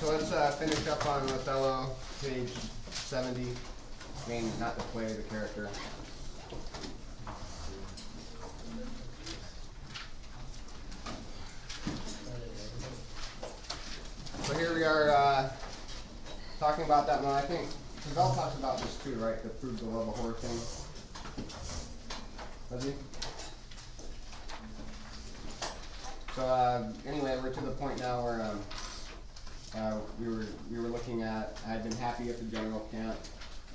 so let's finish up on Othello, page 70. I mean, not the play, the character. So here we are talking about that one. I think Cavell talks about this too, right? To prove the love of horror thing. Does he? So anyway, we're to the point now where we were looking at. I had been happy at the general camp,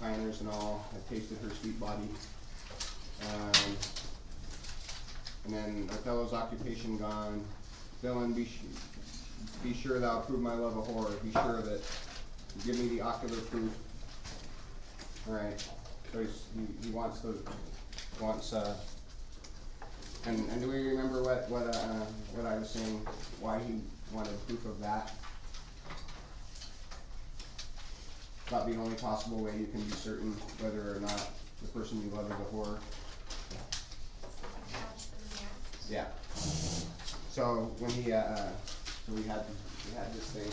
diners and all. I tasted her sweet body, and then Othello's occupation gone. Villain, be sure thou prove my love of horror. Be sure that you give me the ocular proof. All right. So he wants the and do we remember what I was saying? Why he wanted proof of that? Not the only possible way you can be certain whether or not the person you love is a whore. Yeah. So when he so we had this thing.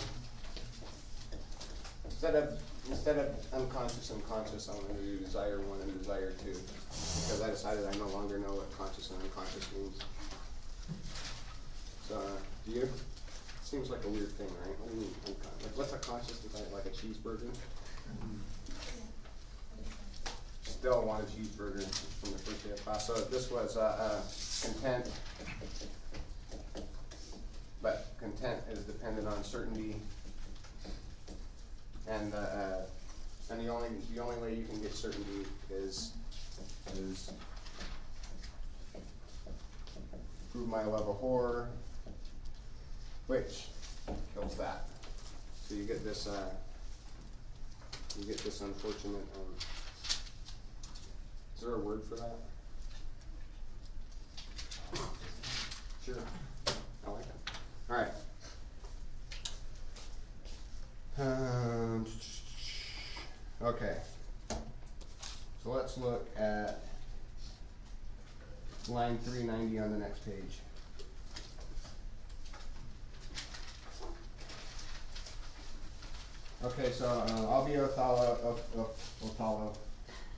Instead of unconscious and conscious, I wanted to do desire 1 and desire 2. Because I decided I no longer know what conscious and unconscious means. So, do you? Seems like a weird thing, right? What do you mean unconscious? Like, what's a conscious desire? Like a cheeseburger? Still want a cheeseburger from the first day of class. So this was content. But content is dependent on certainty. And the only way you can get certainty is prove my love of horror, which kills that. So you get this unfortunate. Is there a word for that? Sure, I like it. All right. Okay, so let's look at line 390 on the next page. Okay, so I'll be Othello.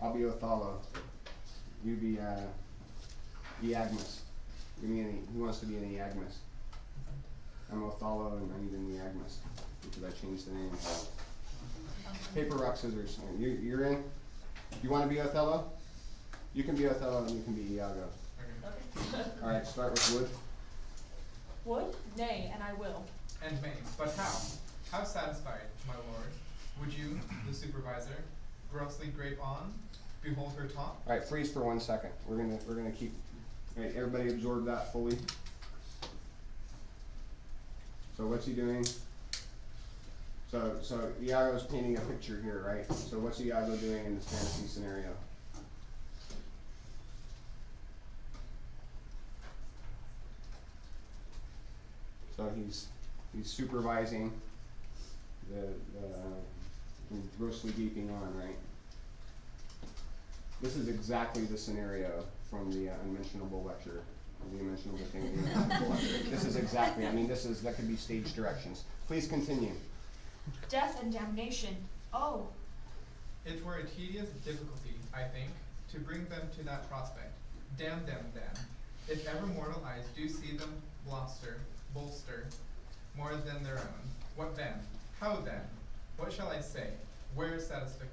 I'll be Othello. You be Iagos. Who wants to be an Iagos? I'm Othello and I need an Iagos because I changed the name. Paper, rock, scissors. You're in? You want to be Othello? You can be Othello and you can be Iago. Okay. All right, start with wood. Would? Nay, and I will. And may, but how? How satisfied, my lord, would you, the supervisor, grossly grape on, behold her talk? All right, freeze for 1 second. We're gonna keep. All right, everybody absorb that fully. So what's he doing? So Iago's painting a picture here, right? So what's Iago doing in this fantasy scenario? So he's supervising the grossly gaping on, right? This is exactly the scenario from the unmentionable lecture, the unmentionable thing. The unmentionable lecture. This is exactly. I mean, that could be stage directions. Please continue. Death and damnation. Oh. It were a tedious difficulty, I think, to bring them to that prospect. Damn them, then. If ever mortal eyes do see them bolster more than their own, what then? How then? What shall I say? Where is satisfaction?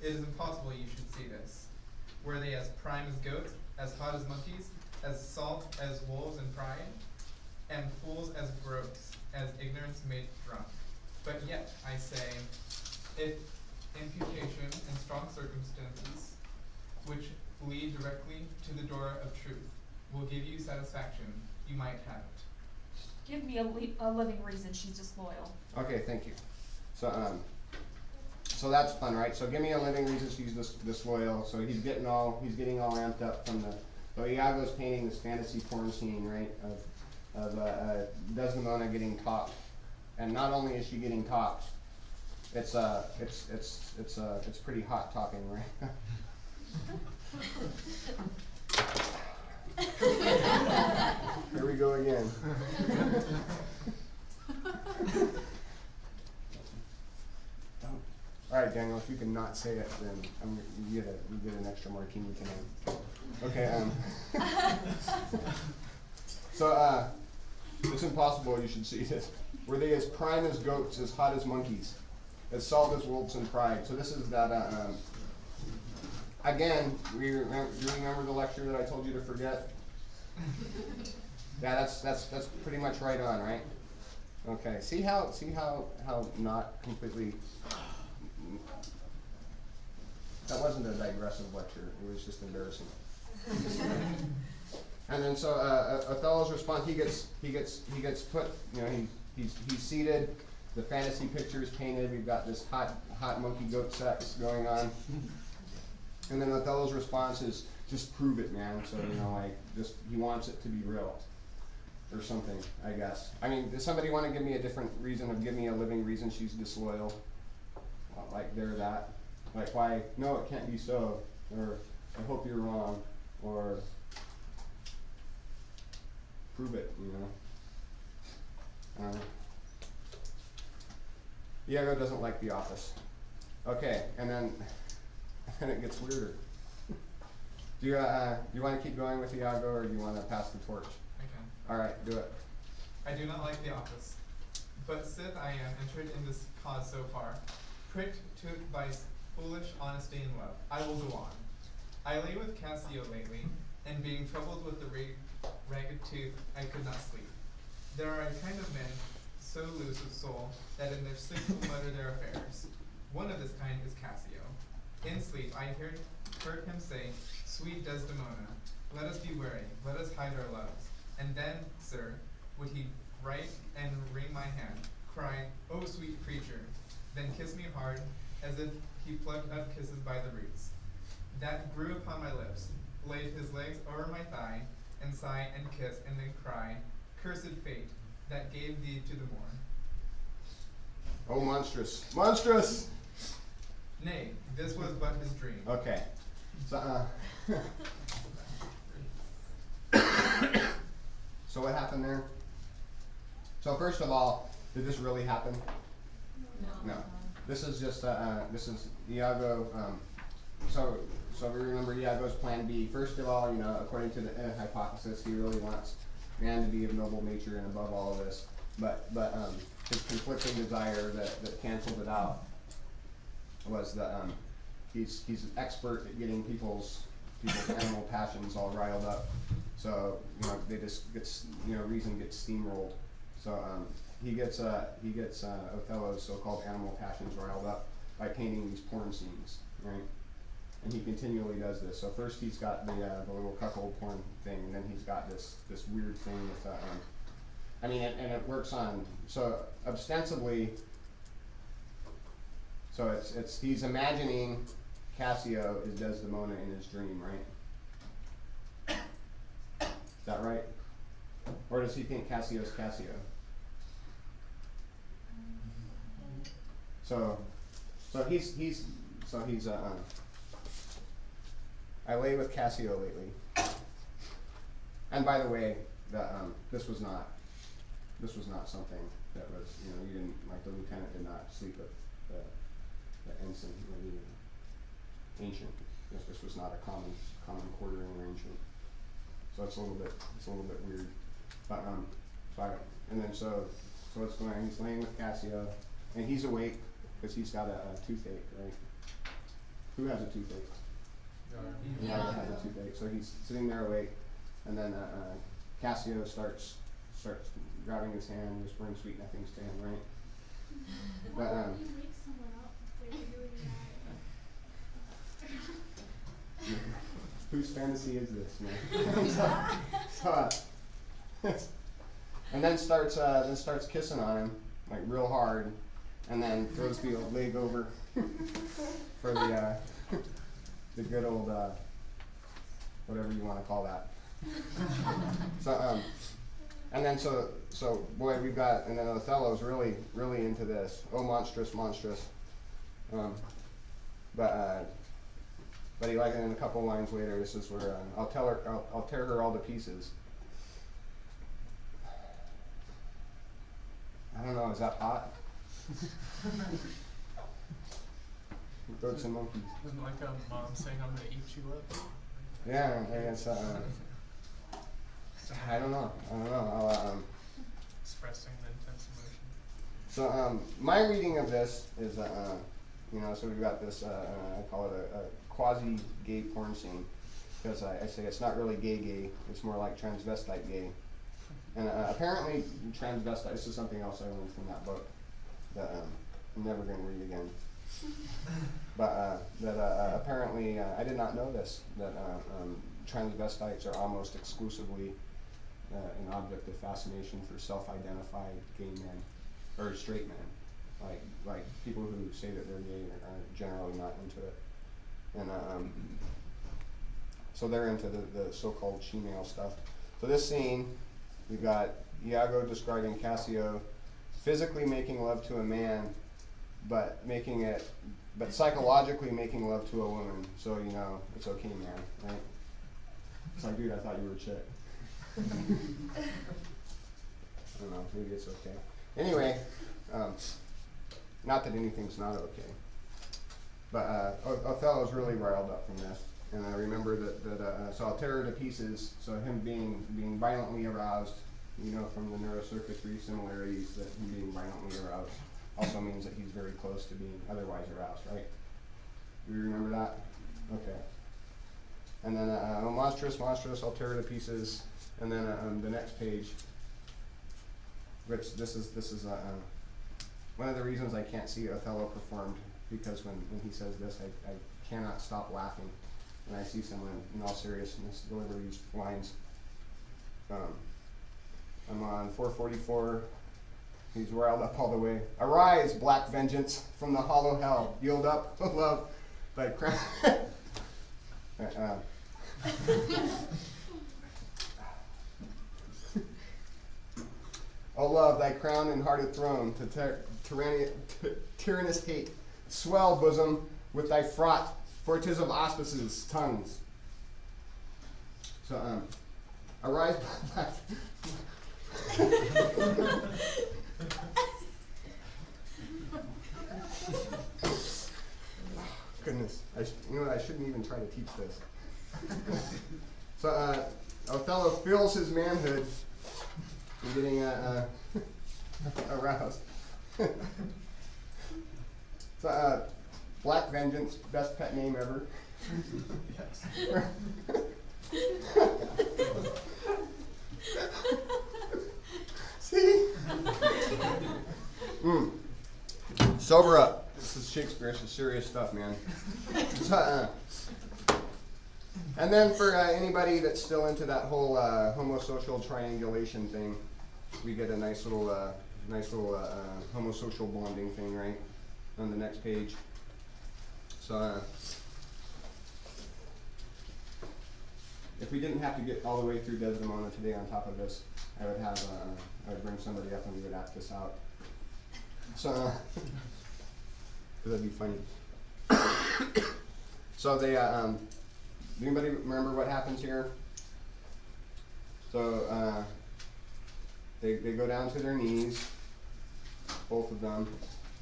It is impossible you should see this. Were they as prime as goats, as hot as monkeys, as salt as wolves in pride, and fools as gross, as ignorance made drunk? But yet, I say, if imputation and strong circumstances, which lead directly to the door of truth, will give you satisfaction, you might have it. Give me a living reason she's disloyal. Okay, thank you. So that's fun, right? So give me a living reason she's disloyal. So he's getting all amped up from the. So Iago's painting this fantasy porn scene, right, of Desdemona getting topped, and not only is she getting topped, it's pretty hot topping, right? Here we go again. All right, Daniel, if you can not say it, then you get an extra martini tonight. Okay. So it's impossible. You should see this. Were they as prime as goats, as hot as monkeys, as salt as wolves in pride? So this is that. Again, do you remember the lecture that I told you to forget? Yeah, that's pretty much right on, right? Okay. See how not completely. That wasn't a digressive lecture. It was just embarrassing. And then so Othello's response. He gets put. You know, he's seated. The fantasy picture is painted. We've got this hot monkey goat sex going on. And then Othello's response is, just prove it, man. So, you know, like, just, he wants it to be real. Or something, I guess. I mean, does somebody want to give me a different reason, or give me a living reason she's disloyal? Well, like, they're that. Like, why, no, it can't be so. Or, I hope you're wrong. Or, prove it, you know. Iago doesn't like The Office. Okay, and then it gets weirder. Do you want to keep going with Iago, or do you want to pass the torch? I can. All right, do it. I do not like The Office, but sith I am entered in this cause so far, pricked to by foolish honesty and love, I will go on. I lay with Cassio lately, and being troubled with the ragged tooth, I could not sleep. There are a kind of men so loose of soul that in their sleep will mutter their affairs. One of this kind is Cassio. In sleep I heard him say, "Sweet Desdemona, let us be wary, let us hide our loves." And then, sir, would he write and wring my hand, cry, "Oh, sweet creature," then kiss me hard, as if he plucked up kisses by the roots. That grew upon my lips, laid his legs over my thigh, and sigh and kiss, and then cry, "Cursed fate, that gave thee to the morn." Oh, monstrous. Monstrous! Nay, this was but his dream. Okay. So, so what happened there? So first of all, did this really happen? No. This is just, this is Iago, so we remember Iago's plan B. First of all, you know, according to the hypothesis, he really wants man to be of noble nature and above all of this. But his conflicting desire that canceled it out was that he's an expert at getting people's animal passions all riled up. So, you know, they just reason gets steamrolled. So he gets Othello's so-called animal passions riled up by painting these porn scenes, right? And he continually does this. So first he's got the little cuckold porn thing, and then he's got this weird thing with and it works on, so ostensibly, so it's he's imagining Cassio is Desdemona in his dream, right? Is that right? Or does he think Cassio's Cassio? So he's I lay with Cassio lately. And by the way, this was not something that was, you know, you didn't, like, the lieutenant did not sleep with the ensign, or the ancient. This was not a common quartering arrangement. So it's a little bit weird. But so what's going on? He's laying with Cassio, and he's awake because he's got a toothache, right? Who has a toothache? Iago has a toothache. So he's sitting there awake, and then Cassio starts grabbing his hand, whispering sweet nothings to him, right? Why But would you wake someone up if they were doing that? whose fantasy is this, man? And then starts kissing on him, like, real hard, and then throws the old leg over for the good old whatever you want to call that. So and then so boy, we've got, and then Othello's really into this. Oh, monstrous. But he, like, in a couple lines later, this is where I'll tear her all to pieces. I don't know, is that hot? Goats and monkeys. Isn't like a mom saying, I'm gonna eat you up? Yeah, I guess, I don't know. I'll, Expressing the intense emotion. so, my reading of this is, you know, so we've got this, I call it a quasi-gay porn scene. Because I say it's not really gay, it's more like transvestite gay. And apparently transvestite, this is something else I learned from that book that I'm never going to read again. But apparently, I did not know this, that transvestites are almost exclusively an object of fascination for self-identified gay men, or straight men. Like people who say that they're gay are generally not into it. And so they're into the so-called she-male stuff. So this scene, we've got Iago describing Cassio physically making love to a man, but psychologically making love to a woman. So, you know, it's okay, man, right? It's like, dude, I thought you were a chick. I don't know, maybe it's okay. Anyway, not that anything's not okay. But Othello's really riled up from this. And I remember that so I'll tear her to pieces. So him being violently aroused, you know, from the neurocircuitry similarities, that him being violently aroused also means that he's very close to being otherwise aroused, right? Do you remember that? Okay. And then monstrous, I'll tear her to pieces. And then the next page, which this is one of the reasons I can't see Othello performed, because when he says this, I cannot stop laughing when I see someone in all seriousness deliver these lines. I'm on 444. He's riled up all the way. Arise, black vengeance, from the hollow hell. Yield up, O love, thy crown. O love, thy crown and hearted throne, to tyrannous hate. Swell, bosom, with thy fraught, for 'tis of auspices, tongues. So, arise, black. Goodness, you know what, I shouldn't even try to teach this. So, Othello feels his manhood and getting aroused. So, Black Vengeance, best pet name ever. Yes. See? Sober up. This is Shakespeare. This is serious stuff, man. So, and then for anybody that's still into that whole homosocial triangulation thing, we get a nice little homosocial bonding thing, right, on the next page. So, if we didn't have to get all the way through Desdemona today on top of this, I would bring somebody up and we would act this out. So, because that'd be funny. So they, anybody remember what happens here? So, they go down to their knees, both of them.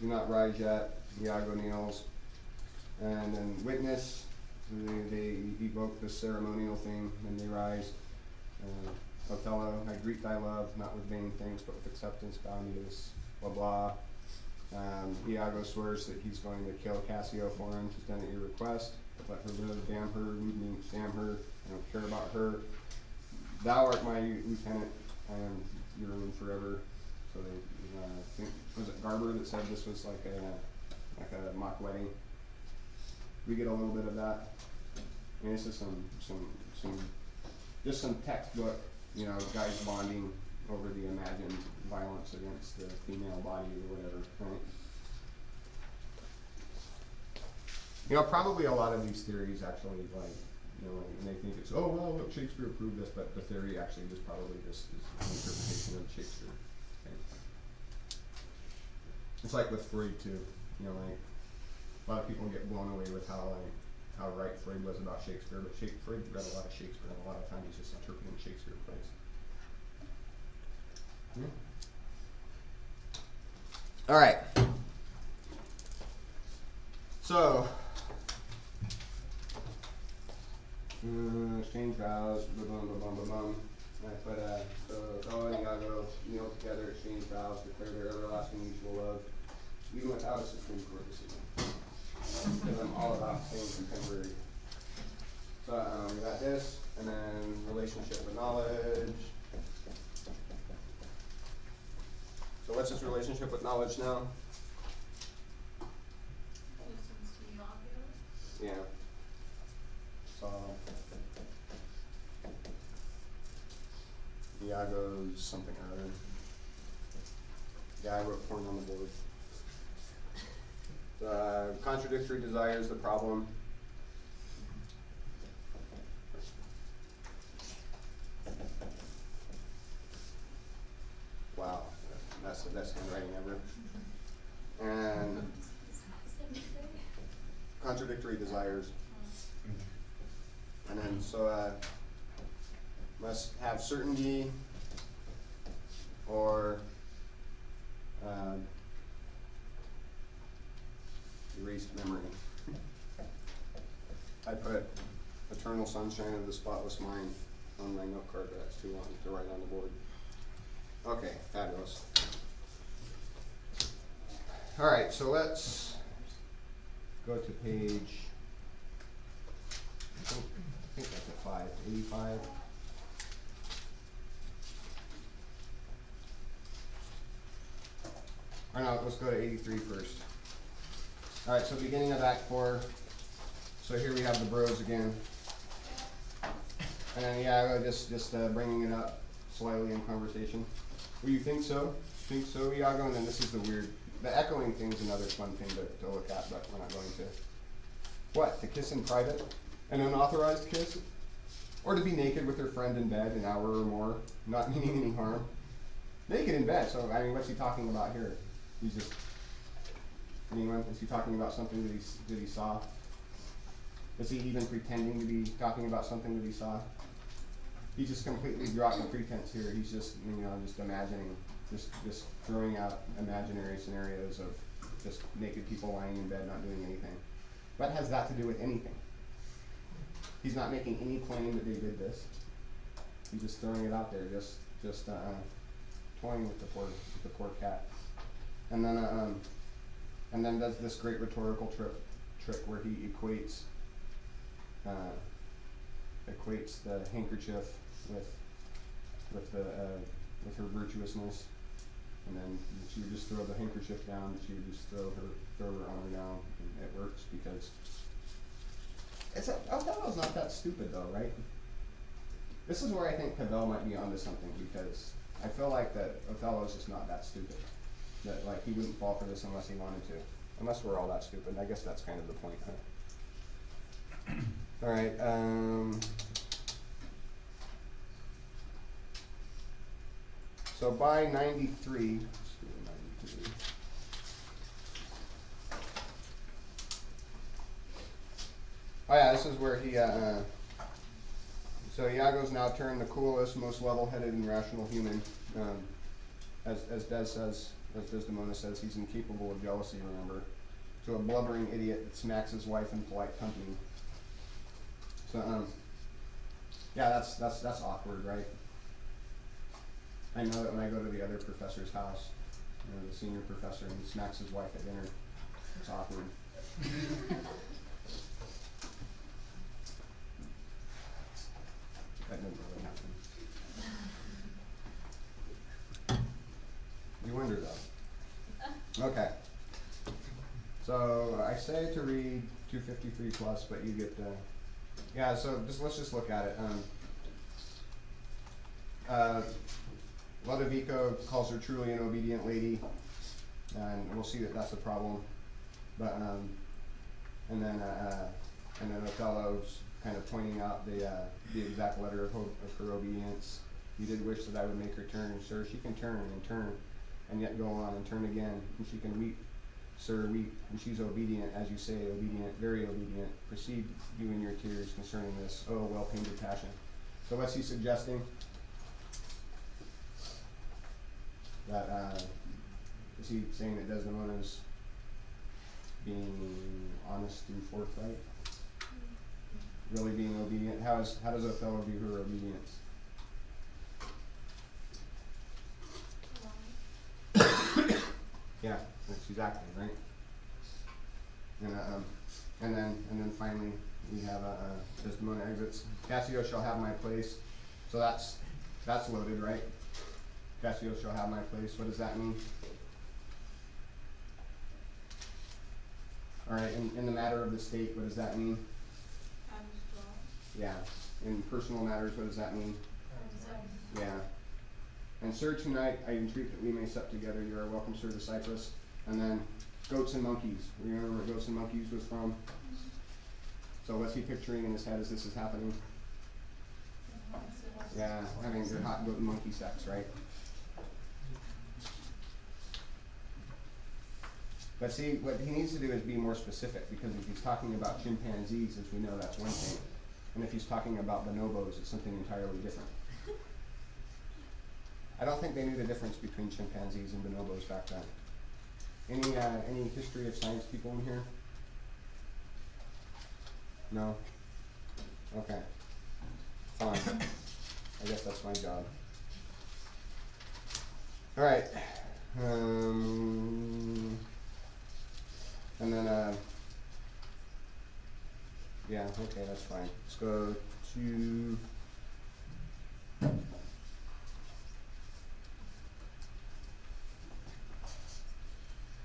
Do not rise yet. Iago kneels. And then witness, they evoke this ceremonial thing, and they rise. Othello, I greet thy love, not with vain things, but with acceptance, bounteous, blah blah. Iago swears that he's going to kill Cassio for him. She's done at your request. Let her live, damn her, leave me, damn her. I don't care about her. Thou art my lieutenant. I am your own forever. So they, I think, was it Garber that said this was like a mock wedding? We get a little bit of that. And this is some textbook, you know, guys bonding over the imagined violence against the female body or whatever, right? You know, probably a lot of these theories actually, like, you know, and they think it's, oh, well, look, Shakespeare proved this, but the theory actually is probably just an interpretation of Shakespeare. Okay? It's like with Freud too, you know, like, a lot of people get blown away with how right Freud was about Shakespeare, but Freud read a lot of Shakespeare, and a lot of times he's just interpreting Shakespeare plays. Yeah. All right. So, exchange vows, Right, but so Othello and Iago kneel together, exchange vows, declare their everlasting mutual love, even without a Supreme Court decision. Because I'm all about staying contemporary. So we got this, and then relationship with knowledge. So what's this relationship with knowledge now? Listens to Iagos. Yeah. So Iago's something or other. Yeah, I wrote porn on the board. Contradictory desires, the problem. Wow, that's the best handwriting ever. And contradictory desires. And then must have certainty or erased memory. I put eternal sunshine of the spotless mind on my note card, but that's too long to write on the board. Okay, fabulous. All right, so let's go to page, I think that's at 85. Or no, let's go to 83 first. All right, so beginning of Act 4. So here we have the bros again. And then Iago just bringing it up slightly in conversation. Well, you think so? Think so, Iago? And then this is the weird, the echoing thing is another fun thing to look at, but we're not going to. What, to kiss in private? An unauthorized kiss? Or to be naked with her friend in bed an hour or more, not meaning any harm? Naked in bed, so I mean, what's he talking about here? He's just, anyone, is he talking about something that he saw? Is he even pretending to be talking about something that he saw? He just completely dropped the pretense here. He's just, just imagining, just throwing out imaginary scenarios of just naked people lying in bed not doing anything. What has that to do with anything? He's not making any claim that they did this. He's just throwing it out there, just toying with the poor cat. And then does this great rhetorical trick where he equates the handkerchief with her virtuousness, and then she would just throw the handkerchief down. She would just throw her arm down, and it works because Othello's not that stupid though, right? This is where I think Cavell might be onto something, because I feel like that Othello's just not that stupid. That like he wouldn't fall for this unless he wanted to. Unless we're all that stupid. I guess that's kind of the point, huh? Alright, so by 93, oh yeah, this is where he, so Iago's now turned the coolest, most level-headed and rational human. As Desdemona says, he's incapable of jealousy, remember, to a blubbering idiot that smacks his wife in polite company. So, yeah, that's awkward, right? I know that when I go to the other professor's house, the senior professor, and he smacks his wife at dinner, it's awkward. That didn't really happen. You wonder though. Okay. So I say to read 253 plus, but you get the, yeah, so let's just look at it. Lodovico calls her truly an obedient lady, and we'll see that that's a problem. But and then Othello's kind of pointing out the exact letter of her obedience. You did wish that I would make her turn, sir. She can turn and turn, and yet go on and turn again, and she can weep, sir, weep, and she's obedient, as you say, obedient, very obedient. Proceed you in your tears concerning this, oh, well-painted passion. So what's he suggesting? That Is he saying that Desdemona's being honest and forthright? Really being obedient? How does Othello view her obedience? Yeah, she's acting, right? And then finally we have Desdemona exits. Cassio shall have my place. So that's loaded, right? Cassio shall have my place. What does that mean? All right. In the matter of the state, what does that mean? Yeah. In personal matters, what does that mean? Yeah. And sir, tonight I entreat that we may sup together. You are welcome, sir, to Cyprus. And then goats and monkeys. Remember where goats and monkeys was from? So what's he picturing in his head as this is happening? Yeah, having the hot goat and monkey sex, right? But see, what he needs to do is be more specific, because if he's talking about chimpanzees, as we know, that's one thing. And if he's talking about bonobos, it's something entirely different. I don't think they knew the difference between chimpanzees and bonobos back then. Any history of science people in here? No? Okay. Fine. I guess that's my job. Alright. And then, yeah, okay, that's fine. Let's go to...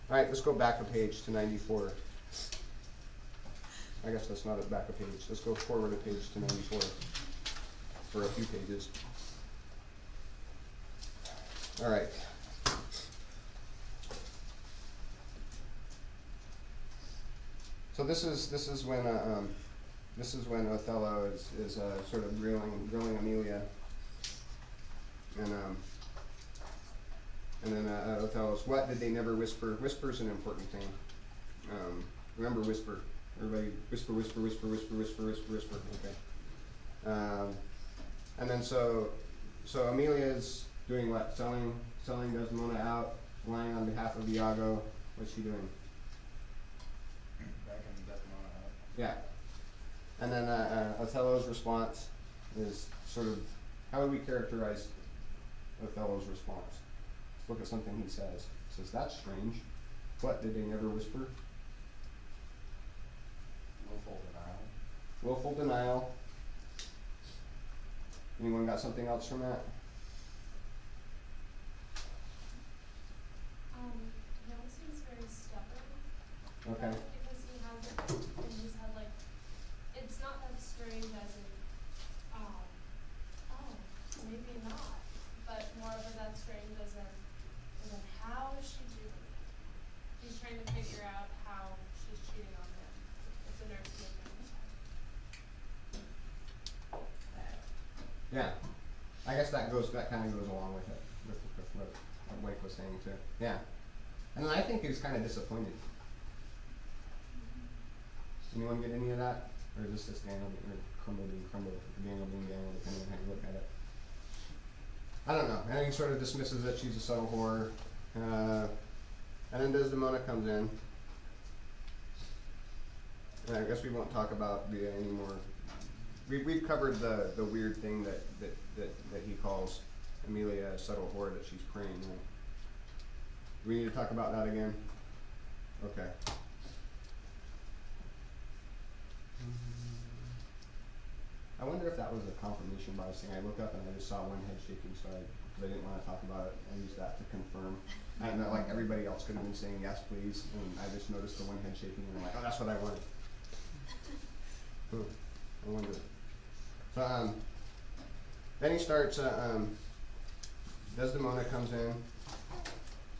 Alright, let's go back a page to 94. I guess that's not a back a page. Let's go forward a page to 94 for a few pages. Alright. So this is when Othello is sort of grilling Emilia, and then Othello's, what did they never whisper? Whisper's an important thing. Remember whisper. Everybody whisper, whisper, whisper, whisper, whisper, whisper, whisper. Okay. And then so Emilia's doing what? Selling Desdemona out, lying on behalf of Iago. What's she doing? Backing Desdemona out. Yeah. And then Othello's response is sort of, how would we characterize Othello's response? Let's look at something he says. He says, that's strange. What, did they never whisper? Willful denial. Willful denial. Anyone got something else from that? He always seems very stubborn. Okay. Because he has it in his head, like, it's not that strange as in, oh, maybe not. But more of a that strange as in how is she doing it? He's trying to figure out how she's cheating on him. It's a nurse in his head. Yeah. I guess that kind of goes along with it, with what Blake was saying too. Yeah. And then I think he was kind of disappointed. Anyone get any of that? Or is this just Daniel being crumble, Daniel being Daniel, depending on how you look at it? I don't know. And he sort of dismisses it, she's a subtle whore. And then Desdemona comes in. And I guess we won't talk about the anymore. We've covered the weird thing that he calls Emilia a subtle whore that she's praying. Right? Do we need to talk about that again? Okay. I wonder if that was a confirmation bias thing. I looked up and I just saw one head shaking, so because I didn't want to talk about it, I used that to confirm. I know, like everybody else could have been saying yes, please, and I just noticed the one head shaking, and I'm like, oh, that's what I wanted. I wonder. So then he starts. Desdemona comes in.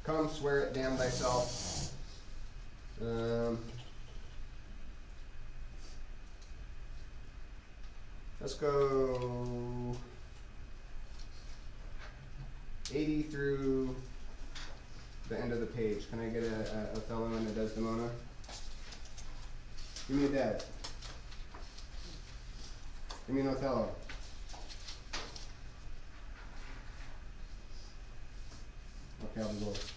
Come, swear it, damn thyself. Let's go 80 through the end of the page. Can I get a Othello and a Desdemona? Give me a Des. Give me an Othello. Okay, I'll do both.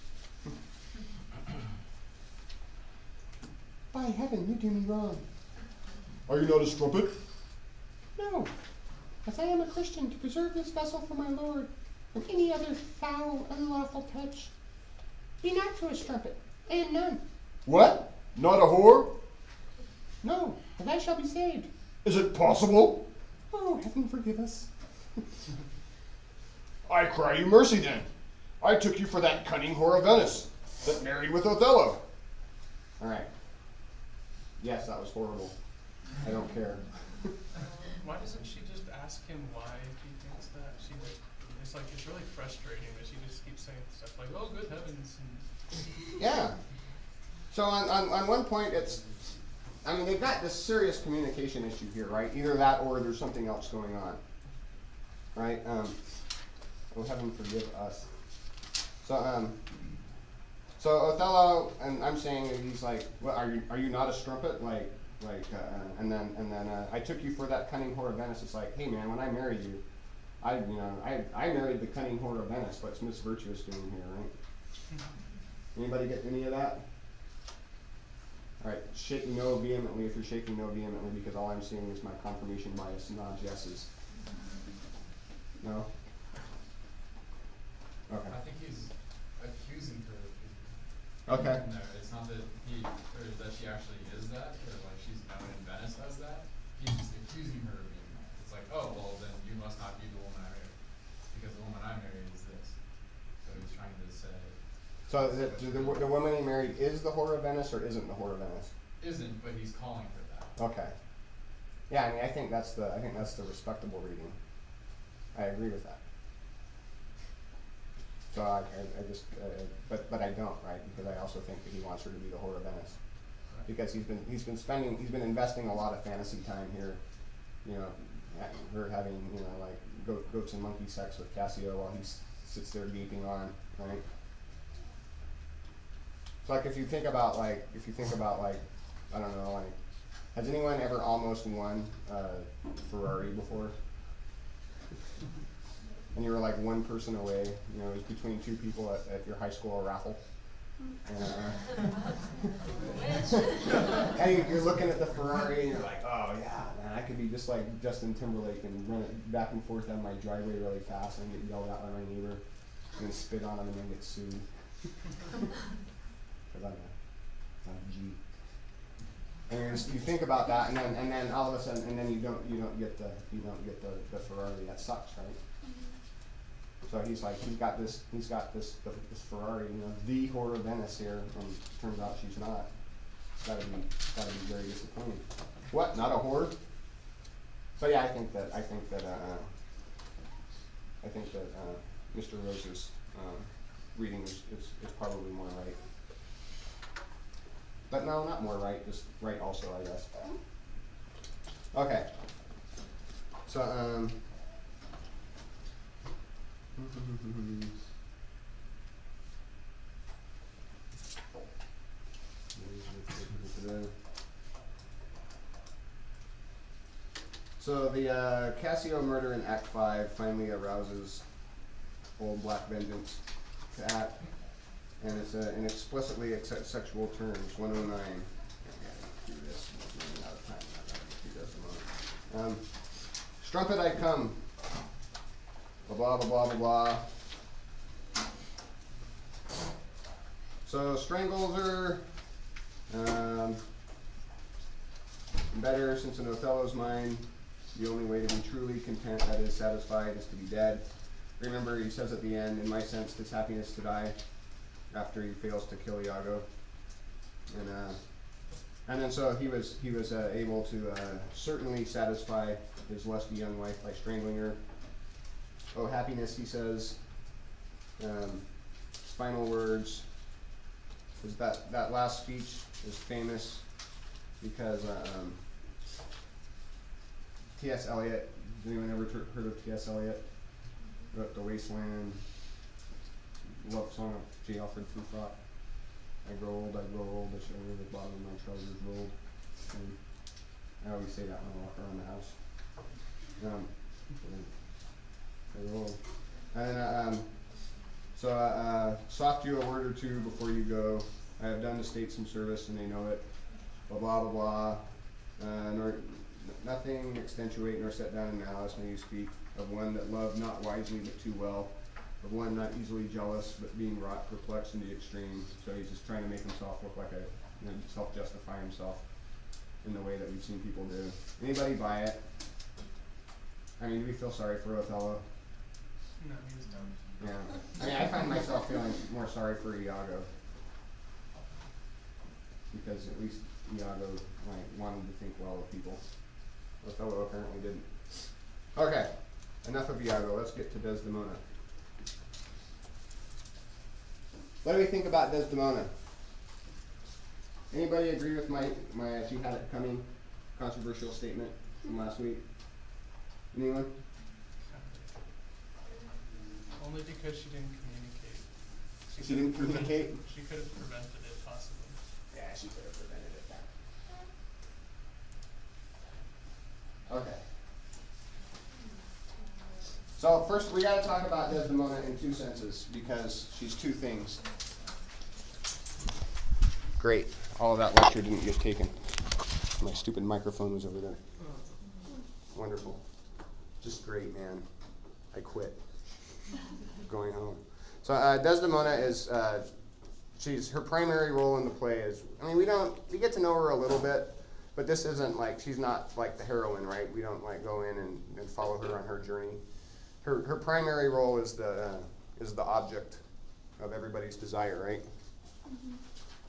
By heaven, you do me wrong. Are you not a strumpet? No, as I am a Christian, to preserve this vessel for my Lord from any other foul, unlawful touch. Be not to a strumpet, I am none. What? Not a whore? No, but I shall be saved. Is it possible? Oh, heaven forgive us. I cry you mercy then. I took you for that cunning whore of Venice that married with Othello. All right. Yes, that was horrible. I don't care. Why doesn't she just ask him why he thinks that? It's like, it's really frustrating that she just keeps saying stuff like, oh, good heavens. And Yeah. So on one point, I mean, they've got this serious communication issue here, right? Either that or there's something else going on, right? Oh, heaven forgive us. So Othello, and I'm saying that he's like, well, are you not a strumpet? And then I took you for that cunning whore of Venice. It's like, hey man, when I married you, I married the cunning whore of Venice. What's Miss Virtuous doing here, right? Anybody get any of that? All right, shake no vehemently if you're shaking no vehemently, because all I'm seeing is my confirmation bias nods yeses. No? Okay. I think he's accusing her of being Okay. no, it's not that that she actually is that, or like she's known in Venice as that. He's just accusing her of being that. It's like, oh, well, then you must not be the woman I married, because the woman I married is this. So he's trying to say. So the woman he married is the whore of Venice, or isn't the whore of Venice? Isn't, but he's calling her that. Okay. Yeah, I mean, I think that's the respectable reading. I agree with that. So I just, but I don't, right? Because I also think that he wants her to be the whore of Venice, because he's been investing a lot of fantasy time here, you know, her having, you know, like goats and monkey sex with Cassio while he sits there gaping on, right? So like if you think about like I don't know, like, has anyone ever almost won Ferrari before? And you were like one person away, you know, it was between two people at your high school raffle. And you're looking at the Ferrari and you're like, oh yeah, man, I could be just like Justin Timberlake and run it back and forth down my driveway really fast and get yelled at by my neighbor and then spit on him and then get sued. Because I'm a G. And you think about that, and then all of a sudden, and then you don't get the Ferrari. That sucks, right? So he's got this Ferrari, you know, the whore of Venice here, and it turns out she's not. It's gotta be very disappointing. What? Not a whore? So yeah, I think that Mr. Rose's reading is probably more right. But no, not more right, just right also, I guess. Okay. So so the Cassio murder in Act 5 finally arouses old Black Vengeance to act, and it's in explicitly sexual terms. 109. Do this. I'm out of time. Do this a moment. Strumpet I come. Blah blah blah blah blah blah. So strangles her. Better, since in Othello's mind, the only way to be truly content, that is satisfied, is to be dead. Remember, he says at the end, in my sense, 'tis happiness to die, after he fails to kill Iago. And then so he was able to certainly satisfy his lusty young wife by strangling her. Oh, happiness, he says. His final words is that last speech is famous because T.S. Eliot. Has anyone ever heard of T.S. Eliot? Wrote The Wasteland, love song of J. Alfred Prufrock. I grow old, I shall wear the bottom of my trousers rolled. And I always say that when I walk around the house. I grow old. And soft you a word or two before you go. I have done the state some service and they know it. blah blah blah blah. Nor nothing accentuate nor set down in malice may you speak of one that loved not wisely but too well, of one not easily jealous but being wrought perplexed in the extreme. So he's just trying to make himself look like self-justify himself in the way that we've seen people do. Anybody buy it? I mean, do we feel sorry for Othello? No, he was dumb. Yeah. I mean, I find myself feeling more sorry for Iago. Because at least Iago wanted to think well of people. Othello apparently didn't. Okay, enough of Iago. Let's get to Desdemona. What do we think about Desdemona? Anybody agree with my she had it coming controversial statement from last week? Anyone? Only because she didn't communicate. She didn't communicate? She could have prevented it, possibly. Yeah, she could have prevented it. Okay. So first we got to talk about Desdemona in two senses because she's two things. Great. All of that lecture didn't get taken. My stupid microphone was over there. Wonderful. Just great, man. I quit. Going home. So Desdemona is her primary role in the play is, I mean, we get to know her a little bit, but this isn't like, she's not like the heroine, right? We don't like go in and follow her on her journey. Her primary role is the object of everybody's desire, right? Mm-hmm.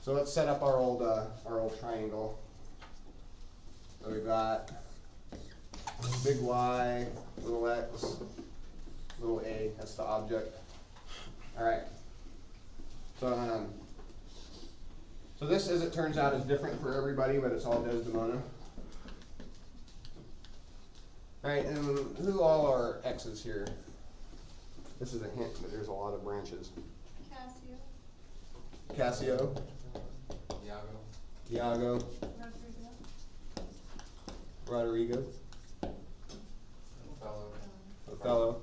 So let's set up our old triangle. So we've got big Y, little x, little a. That's the object. All right. So this, as it turns out, is different for everybody, but it's all Desdemona. All right, and who all are X's here? This is a hint, but there's a lot of branches. Cassio. Iago. Roderigo. Othello.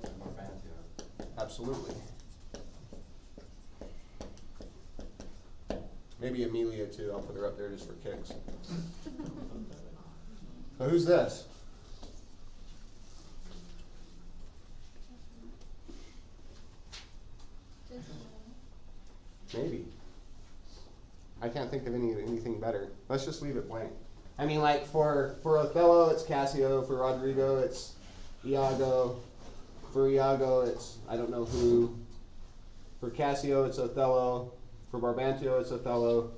Absolutely. Maybe Emilia too. I'll put her up there just for kicks. So who's this? Maybe. I can't think of anything better. Let's just leave it blank. I mean, like for Othello, it's Cassio. For Roderigo, it's Iago. For Iago, it's I don't know who. For Cassio, it's Othello. For Brabantio, it's Othello.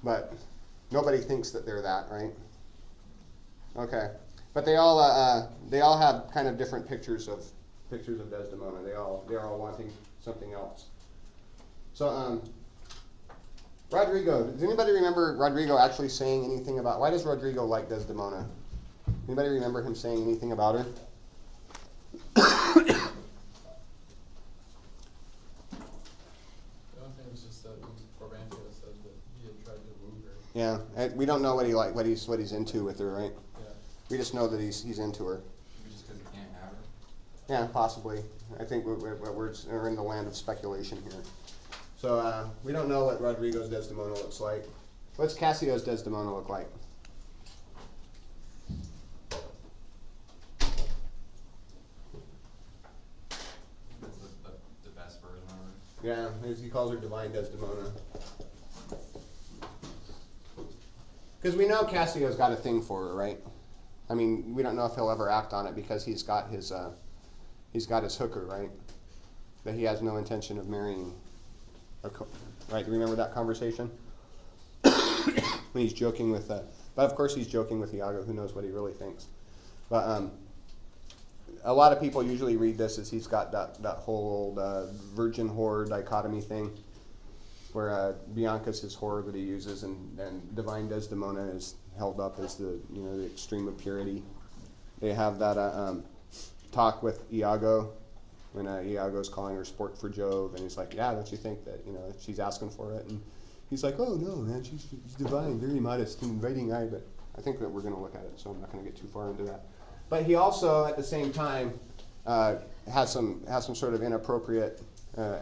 But nobody thinks that they're that, right? Okay, but they all have kind of different pictures of Desdemona. They're all wanting something else. So Roderigo. Does anybody remember Roderigo actually saying anything about? Why does Roderigo like Desdemona? Anybody remember him saying anything about her? Yeah, we don't know what he's into with her, right? Yeah. We just know that he's into her. Maybe just because he can't have her. Yeah, possibly. I think we're in the land of speculation here. So we don't know what Roderigo's Desdemona looks like. What's Cassio's Desdemona look like? The best version of her. Yeah, he calls her Divine Desdemona. Because we know Cassio's got a thing for her, right? I mean, we don't know if he'll ever act on it because he's got his hooker, right? That he has no intention of marrying. Right? Do you remember that conversation? When he's joking with, but of course he's joking with Iago. Who knows what he really thinks? But a lot of people usually read this as he's got that whole old virgin whore dichotomy thing, where Bianca's his whore that he uses, and Divine Desdemona is held up as the extreme of purity. They have that talk with Iago when Iago's calling her sport for Jove, and he's like, "Yeah, don't you think that she's asking for it?" And he's like, "Oh no, man, she's divine, very modest, and inviting eye." But I think that we're going to look at it, so I'm not going to get too far into that. But he also, at the same time, has some sort of inappropriate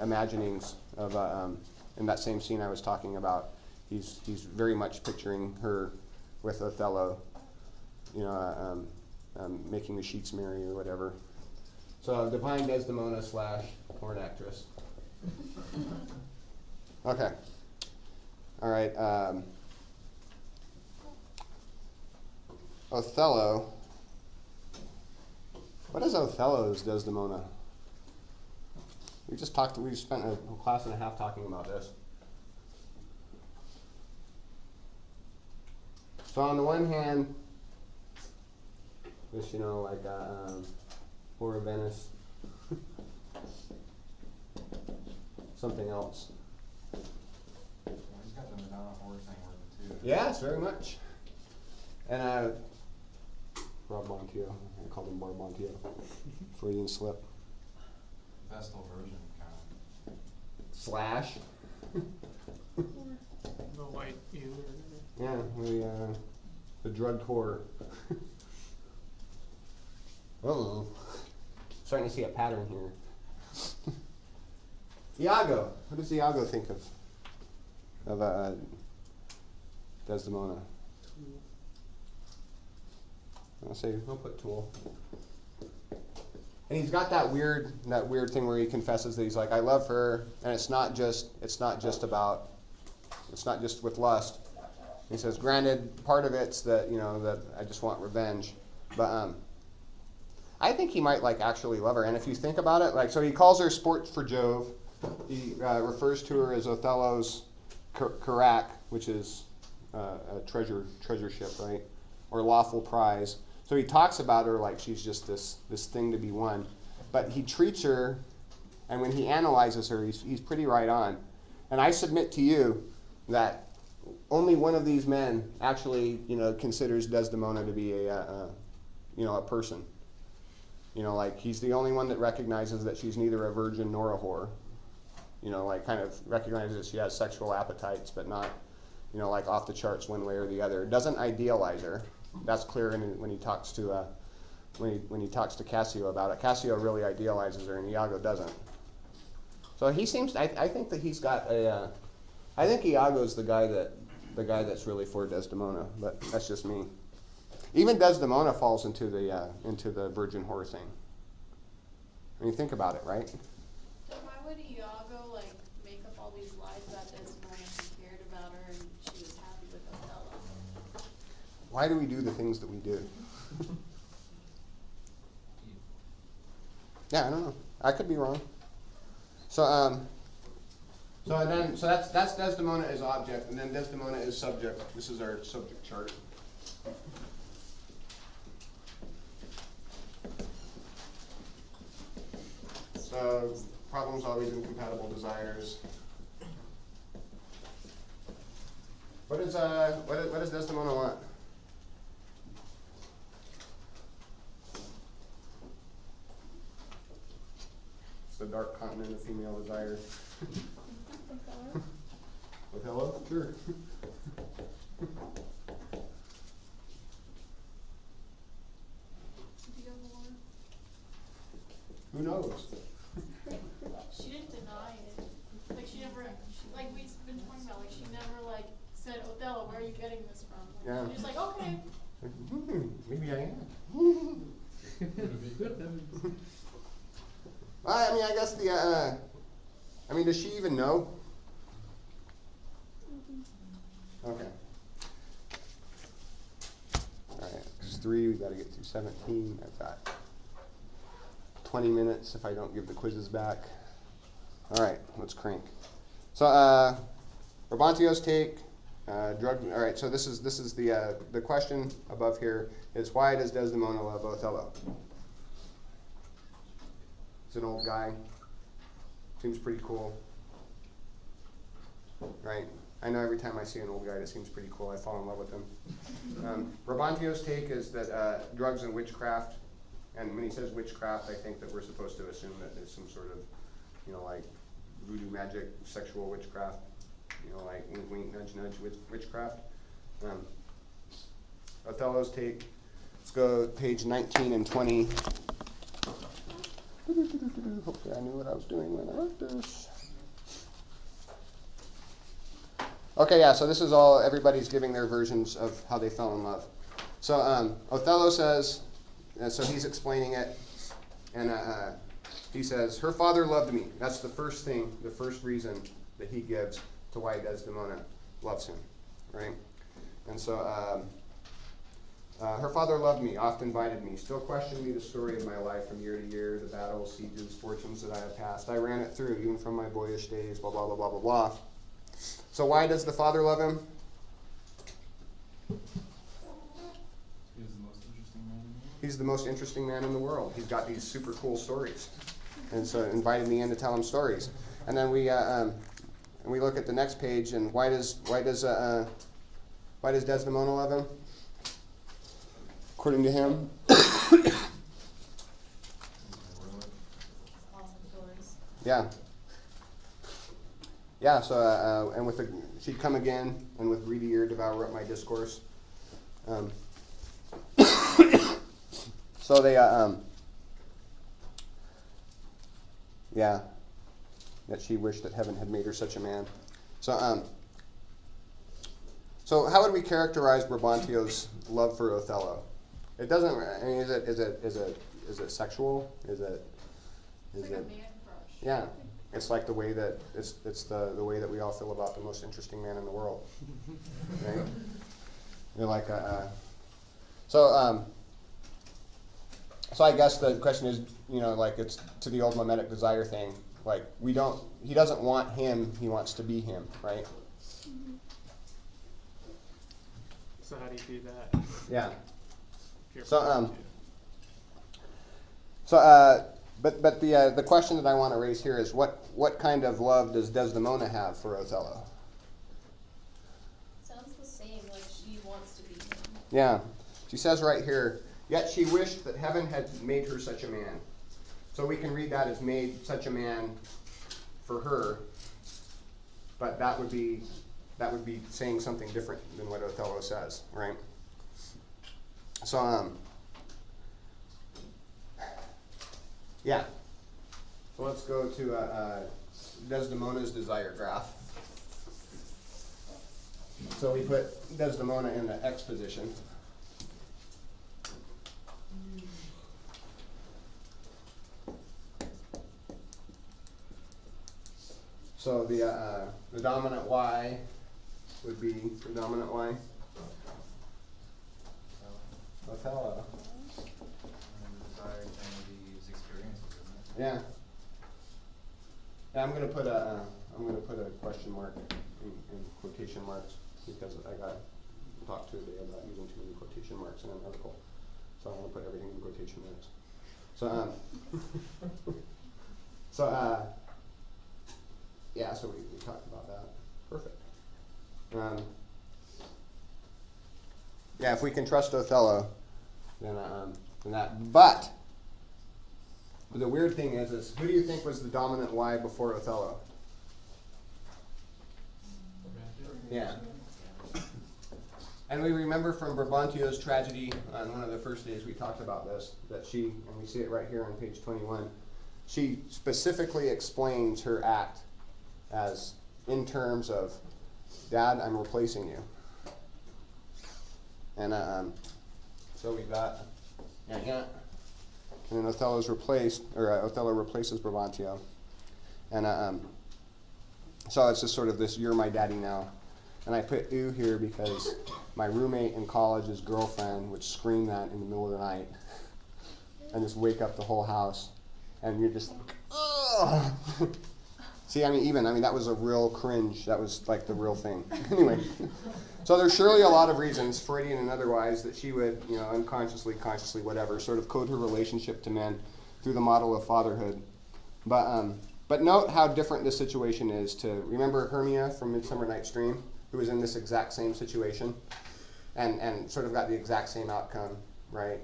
imaginings of. In that same scene I was talking about, he's very much picturing her with Othello, making the sheets merry or whatever. So divine Desdemona / porn actress. Okay. All right. Othello. What is Othello's Desdemona? We spent a class and a half talking about this. So on the one hand, this, Whore of Venice, something else. Well, he's got the Madonna horror thing working too. Yes, very much. And Rob Montio, I called him Barb Montio. Freudian slip. Vestal version kind Slash. The white ew. Yeah, the drugged whore. Uh-oh. Starting to see a pattern here. Iago. What does Iago think of Desdemona? I'll put tool. And he's got that weird thing where he confesses that he's like, I love her, and it's not just with lust. He says, granted, part of it's that that I just want revenge, but I think he might actually love her. And if you think about it, so he calls her sport for Jove. He refers to her as Othello's Carac, which is a treasure ship, right, or lawful prize. So he talks about her like she's just this thing to be won, but he treats her, and when he analyzes her, he's pretty right on. And I submit to you that only one of these men actually, considers Desdemona to be a person. He's the only one that recognizes that she's neither a virgin nor a whore. Kind of recognizes that she has sexual appetites, but not, off the charts one way or the other. Doesn't idealize her. That's clear when he talks to when he talks to Cassio about it. Cassio really idealizes her, and Iago doesn't. So he seems. I think that he's got a. I think Iago's the guy that's really for Desdemona, but that's just me. Even Desdemona falls into the virgin whore thing. When you think about it, right? So why would Iago make up all these lies about Desdemona if he cared about her and she was happy with Othello? Why do we do the things that we do? Yeah, I don't know. I could be wrong. So that's Desdemona as object, and then Desdemona as subject. This is our subject chart. So problems always incompatible desires. What does Desdemona want? It's the dark continent of female desire. Othello? Sure. Who knows? She didn't deny it. She never, we've been talking about, she never, said, Othello, where are you getting this from? Yeah. She was like, okay. Maybe I am. I guess does she even know? Okay. All right, it's 3, we've got to get through 17. I've got 20 minutes if I don't give the quizzes back. All right, let's crank. So, Brabantio's take, drug. All right, so this is the question above here is, why does Desdemona love Othello? He's an old guy. Seems pretty cool, right? I know every time I see an old guy that seems pretty cool, I fall in love with him. Brabantio's take is that drugs and witchcraft, and when he says witchcraft, I think that we're supposed to assume that there's some sort of, voodoo magic, sexual witchcraft, wink, wink, nudge, nudge, witchcraft. Othello's take, let's go page 19 and 20. Hopefully I knew what I was doing when I wrote this. Okay, yeah, so this is all, everybody's giving their versions of how they fell in love. So Othello says, so he's explaining it, and he says, her father loved me. That's the first thing, the first reason that he gives to why Desdemona loves him, right? And so her father loved me, oft invited me, still questioned me the story of my life from year to year, the battles, sieges, fortunes that I have passed. I ran it through, even from my boyish days, blah, blah, blah, blah, blah, blah. So why does the father love him? He's the most interesting man in the world. He's got these super cool stories. And so invited me in to tell him stories. And then we look at the next page, and why does Desdemona love him? According to him. Awesome stories. Yeah. Yeah, so, and with she'd come again, and with greedy ear devour up my discourse. So they, yeah, that she wished that heaven had made her such a man. So, so how would we characterize Brabantio's love for Othello? It doesn't, I mean, is it sexual? Is it? It's like a man crush. Yeah. It's like the way that it's the way that we all feel about the most interesting man in the world, right? You're like so I guess the question is, like it's to the old mimetic desire thing. Like he doesn't want him, he wants to be him, right? So how do you do that? Yeah. If So But the question that I want to raise here is what kind of love does Desdemona have for Othello? Sounds the same, like she wants to be him. Yeah. She says right here, yet she wished that heaven had made her such a man. So we can read that as made such a man for her, but that would be saying something different than what Othello says, right? So yeah. So let's go to Desdemona's desire graph. So we put Desdemona in the X position. So the dominant Y would be the dominant Y. Othello. Yeah. Yeah, I'm gonna put a question mark in quotation marks because I got talked to today about using too many quotation marks in an article. So I'm gonna put everything in quotation marks. So yeah, so we talked about that. Perfect. Yeah, if we can trust Othello, then that. But the weird thing is who do you think was the dominant Y before Othello? Yeah. And we remember from Brabantio's tragedy on one of the first days we talked about this, that she, and we see it right here on page 21, she specifically explains her act as in terms of, Dad, I'm replacing you. And so we got, yeah. And then Othello's replaced, or Othello replaces Brabantio. And so it's just sort of this, you're my daddy now. And I put "ew" here because my roommate in college's girlfriend would scream that in the middle of the night and just wake up the whole house. And you're just, ugh. See, I mean, that was a real cringe. That was like the real thing. Anyway, so there's surely a lot of reasons, Freudian and otherwise, that she would, unconsciously, consciously, whatever, sort of code her relationship to men through the model of fatherhood. But note how different this situation is to, remember Hermia from Midsummer Night's Dream, who was in this exact same situation and sort of got the exact same outcome, right?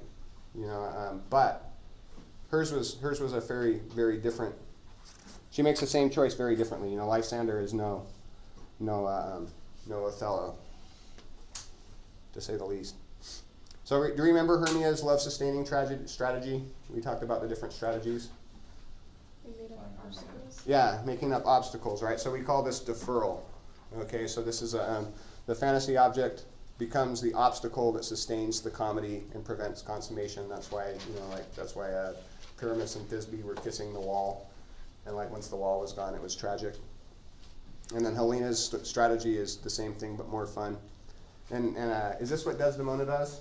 But hers was a very, very different. She makes the same choice very differently. Lysander is no Othello, to say the least. So do you remember Hermia's love-sustaining strategy? We talked about the different strategies. We made up obstacles. Yeah, making up obstacles, right? So we call this deferral. Okay, so this is the fantasy object becomes the obstacle that sustains the comedy and prevents consummation. That's why, that's why Pyramus and Thisbe were kissing the wall, and like once the wall was gone, it was tragic. And then Helena's strategy is the same thing but more fun. And is this what Desdemona does?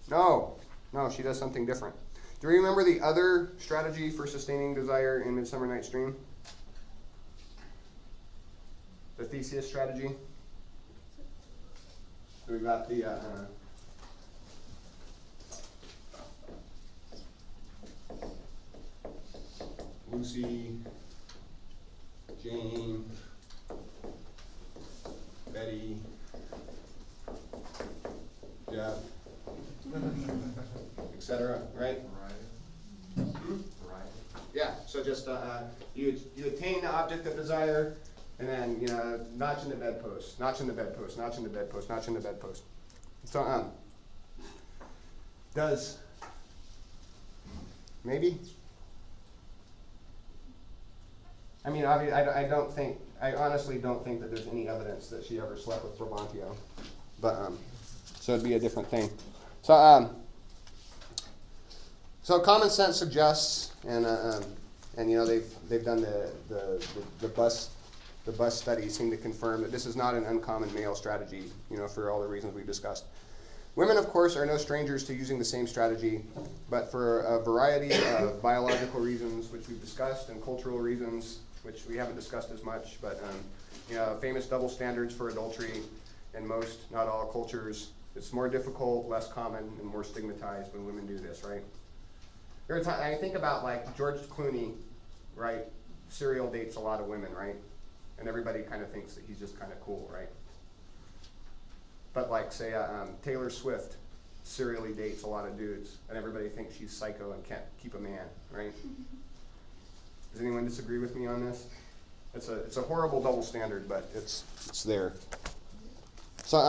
No, she does something different. Do you remember the other strategy for sustaining desire in Midsummer Night's Dream? The Theseus strategy? So we got the Lucy, Jane, Betty, Jeff, etc. Right? Yeah. So just you attain the object of desire, and then notch in the bedpost, notch in the bedpost, notch in the bedpost, notch in the bedpost. So does maybe. I mean, I honestly don't think that there's any evidence that she ever slept with Brabantio, but so it'd be a different thing. So so common sense suggests, and they've done the bus studies seem to confirm that this is not an uncommon male strategy, for all the reasons we discussed. Women, of course, are no strangers to using the same strategy, but for a variety of biological reasons, which we've discussed, and cultural reasons, which we haven't discussed as much, but famous double standards for adultery in most, not all cultures. It's more difficult, less common, and more stigmatized when women do this, right? I think about like George Clooney, right? Serial dates a lot of women, right? And everybody kind of thinks that he's just kind of cool, right? But like say Taylor Swift serially dates a lot of dudes, and everybody thinks she's psycho and can't keep a man, right? Does anyone disagree with me on this? It's a horrible double standard, but it's there. So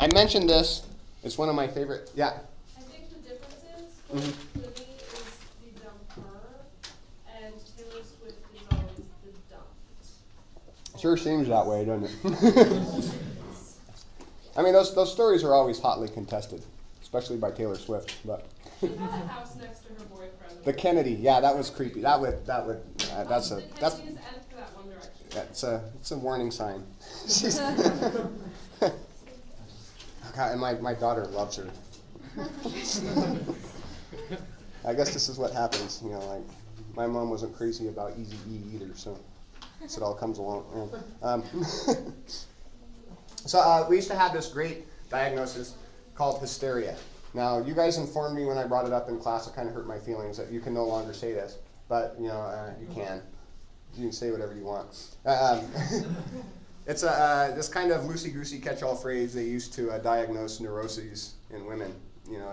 I mentioned this. It's one of my favorite. Yeah. I think the difference is Clooney is the dumper, and Taylor Swift is always the dumped. Sure seems that way, doesn't it? I mean, those stories are always hotly contested, especially by Taylor Swift. But She had a house next to her boyfriend. the Kennedy, yeah, that was creepy. That's The Kennedys and for that One Direction. it's a warning sign. God, and my daughter loves her. I guess this is what happens, like my mom wasn't crazy about Eazy-E either, so it all comes along. So we used to have this great diagnosis called hysteria. Now, you guys informed me when I brought it up in class. It kind of hurt my feelings that you can no longer say this, but you can. You can say whatever you want. It's this kind of loosey-goosey catch-all phrase they used to diagnose neuroses in women.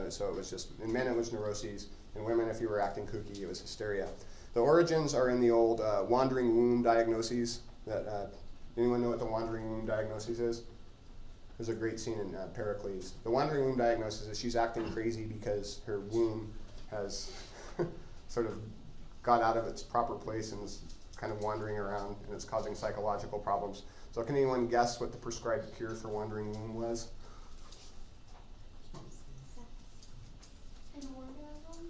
So it was just, in men it was neuroses, in women if you were acting kooky it was hysteria. The origins are in the old wandering womb diagnoses. Anyone know what the wandering womb diagnosis is? There's a great scene in Pericles. The wandering womb diagnosis is she's acting crazy because her womb has sort of got out of its proper place and is kind of wandering around, and it's causing psychological problems. So can anyone guess what the prescribed cure for wandering womb was? An orgasm?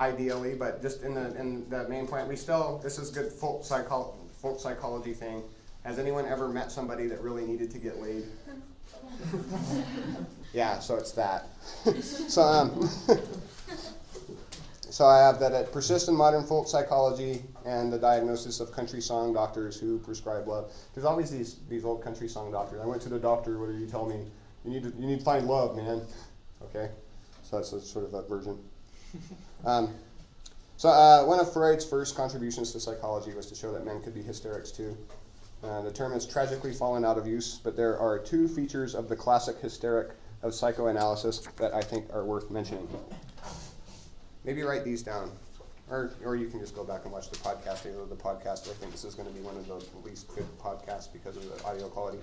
Ideally, but just in the main point, this is good folk psychology thing. Has anyone ever met somebody that really needed to get laid? Yeah, so it's that. So I have that it persists in modern folk psychology and the diagnosis of country song doctors who prescribe love. There's always these old country song doctors. I went to the doctor. What did he tell me? You need to find love, man. Okay, so that's a sort of a version. So one of Freud's first contributions to psychology was to show that men could be hysterics too. The term has tragically fallen out of use, but there are two features of the classic hysteric of psychoanalysis that I think are worth mentioning. Maybe write these down, or you can just go back and watch the podcast. The podcast, I think this is going to be one of the least good podcasts because of the audio quality.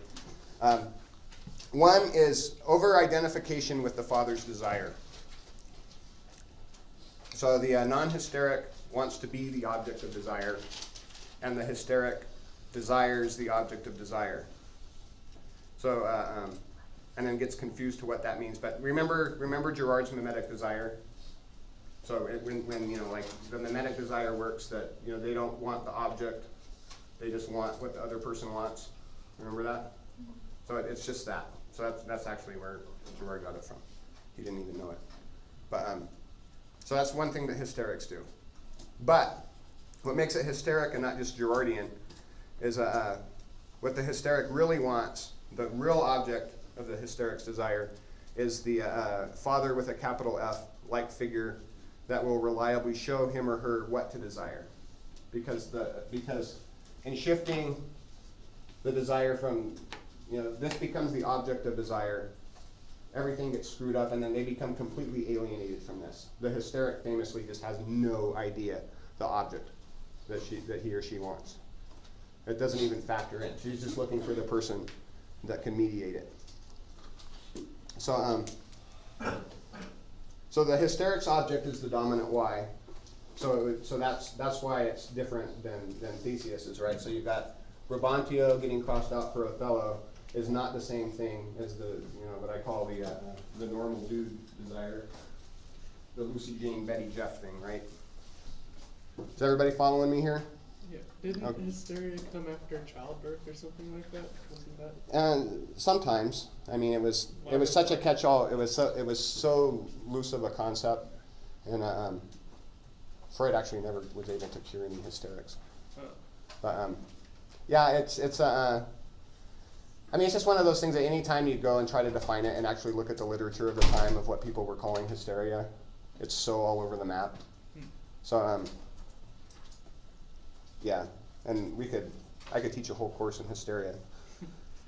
One is over-identification with the father's desire. So the non-hysteric wants to be the object of desire, and the hysteric desires the object of desire. So, and then gets confused to what that means. But remember Girard's mimetic desire? So when you know, like the mimetic desire works, that you know they don't want the object, they just want what the other person wants. Remember that? So it's just that. So that's actually where Girard got it from. He didn't even know it. But so that's one thing that hysterics do. But what makes it hysteric and not just Girardian is what the hysteric really wants. The real object of the hysteric's desire is the father with a capital F-like figure that will reliably show him or her what to desire. Because in shifting the desire from, you know, this becomes the object of desire, everything gets screwed up and then they become completely alienated from this. The hysteric famously just has no idea the object that he or she wants. It doesn't even factor in. She's just looking for the person that can mediate it. So the hysteric's object is the dominant Y. So that's why it's different than Theseus's, right? So you've got Brabantio getting crossed out for Othello is not the same thing as the, you know, what I call the normal dude desire, the Lucy Jane Betty Jeff thing, right? Is everybody following me here? Yeah. Didn't Okay. hysteria come after childbirth or something like that? Wasn't that? And sometimes, I mean, it was such a catch-all. It was so loose of a concept, and Freud actually never was able to cure any hysterics. Oh. But yeah, I mean, it's just one of those things that any time you go and try to define it and actually look at the literature of the time of what people were calling hysteria, it's so all over the map. So yeah, and I could teach a whole course in hysteria,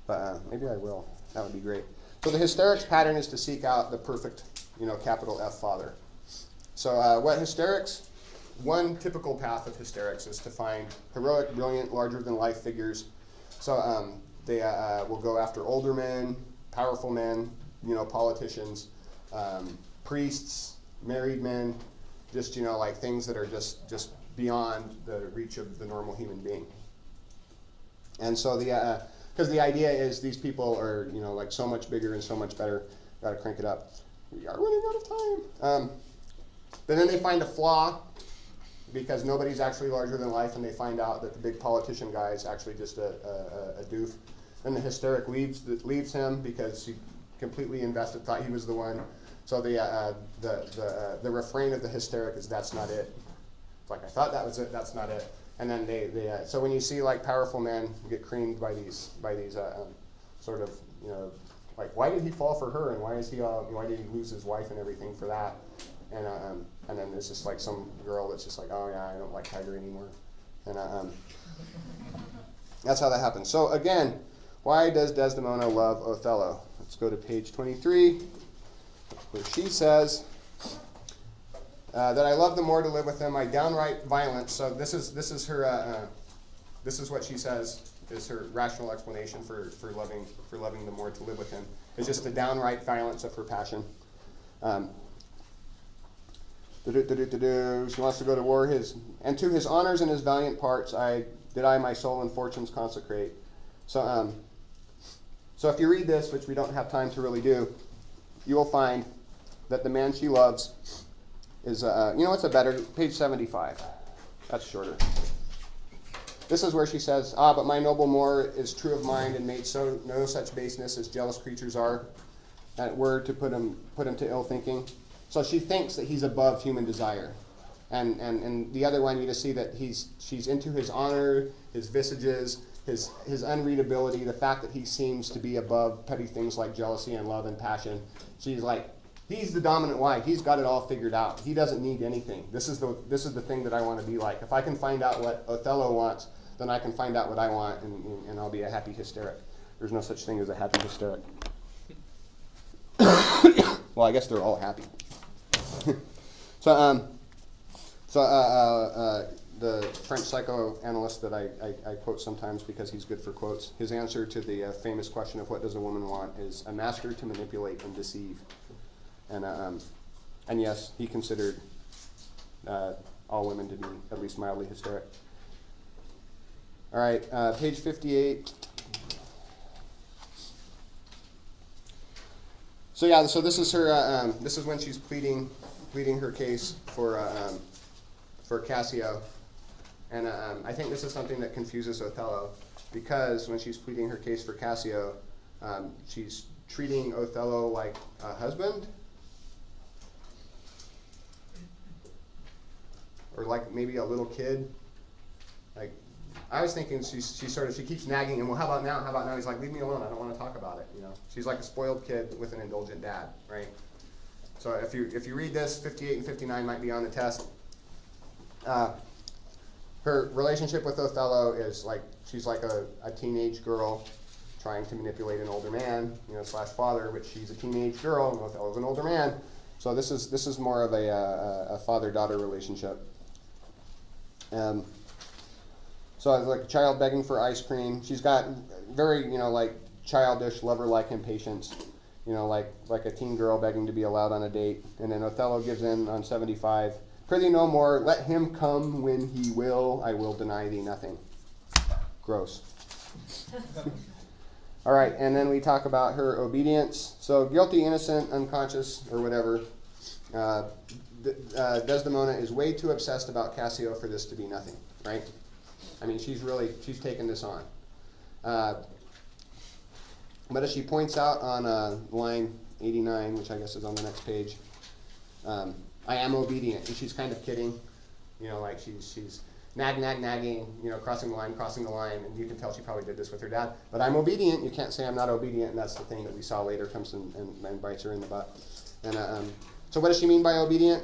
but maybe I will. That would be great. So the hysterics pattern is to seek out the perfect, you know, capital F father. So what hysterics? One typical path of hysterics is to find heroic, brilliant, larger-than-life figures. So they will go after older men, powerful men, you know, politicians, priests, married men, just, you know, like things that are just beyond the reach of the normal human being. And so because the idea is these people are, you know, like so much bigger and so much better. Got to crank it up. We are running out of time. But then they find a flaw because nobody's actually larger than life, and they find out that the big politician guy is actually just a doof. And the hysteric leaves him because he completely invested, thought he was the one. So the refrain of the hysteric is, "That's not it." It's like, I thought that was it. That's not it. And then so when you see like powerful men get creamed by these sort of, you know, like, why did he fall for her, and why did he lose his wife and everything for that? And then there's just like some girl that's just like, oh yeah, I don't like Tiger anymore, and that's how that happens. So again, why does Desdemona love Othello? Let's go to page 23, where she says that I love the more to live with him. My downright violence. So this is her. This is what she says is her rational explanation for loving the more to live with him. It's just the downright violence of her passion. She wants to go to war. And to his honors and his valiant parts I my soul and fortunes consecrate. So if you read this, which we don't have time to really do, you will find that the man she loves is, you know what's a better, page 75. That's shorter. This is where she says, but my noble Moor is true of mind and made so no such baseness as jealous creatures are, that word to put him to ill thinking. So she thinks that he's above human desire. And the other one, you just see that she's into his honor, his visages, his unreadability, the fact that he seems to be above petty things like jealousy and love and passion. She's like, he's the dominant wife. He's got it all figured out. He doesn't need anything. This is the thing that I want to be like. If I can find out what Othello wants, then I can find out what I want, and I'll be a happy hysteric. There's no such thing as a happy hysteric. Well, I guess they're all happy. The French psychoanalyst that I quote sometimes because he's good for quotes, his answer to the famous question of what does a woman want is a master to manipulate and deceive. And yes, he considered all women to be at least mildly hysteric. All right, page 58. So yeah, so this is her. This is when she's pleading her case for Cassio, and I think this is something that confuses Othello, because when she's pleading her case for Cassio, she's treating Othello like a husband, or like maybe a little kid. Like, I was thinking she keeps nagging him. Well, how about now? How about now? He's like, leave me alone. I don't want to talk about it. You know, she's like a spoiled kid with an indulgent dad, right? So if you read this, 58 and 59 might be on the test. Her relationship with Othello is like she's like a teenage girl trying to manipulate an older man, slash father, but she's a teenage girl and Othello's an older man. So this is more of a father-daughter relationship. So it's like a child begging for ice cream. She's got very, like childish, lover-like impatience. Like a teen girl begging to be allowed on a date. And then Othello gives in on 75. Prithee no more, let him come when he will, I will deny thee nothing. Gross. All right, and then we talk about her obedience. So guilty, innocent, unconscious, or whatever. Desdemona is way too obsessed about Cassio for this to be nothing, right? I mean, she's taken this on. But as she points out on line 89, which I guess is on the next page, I am obedient. And she's kind of kidding, like she's nagging, crossing the line, and you can tell she probably did this with her dad. But I'm obedient. You can't say I'm not obedient, and that's the thing that we saw later comes and bites her in the butt. And so what does she mean by obedient?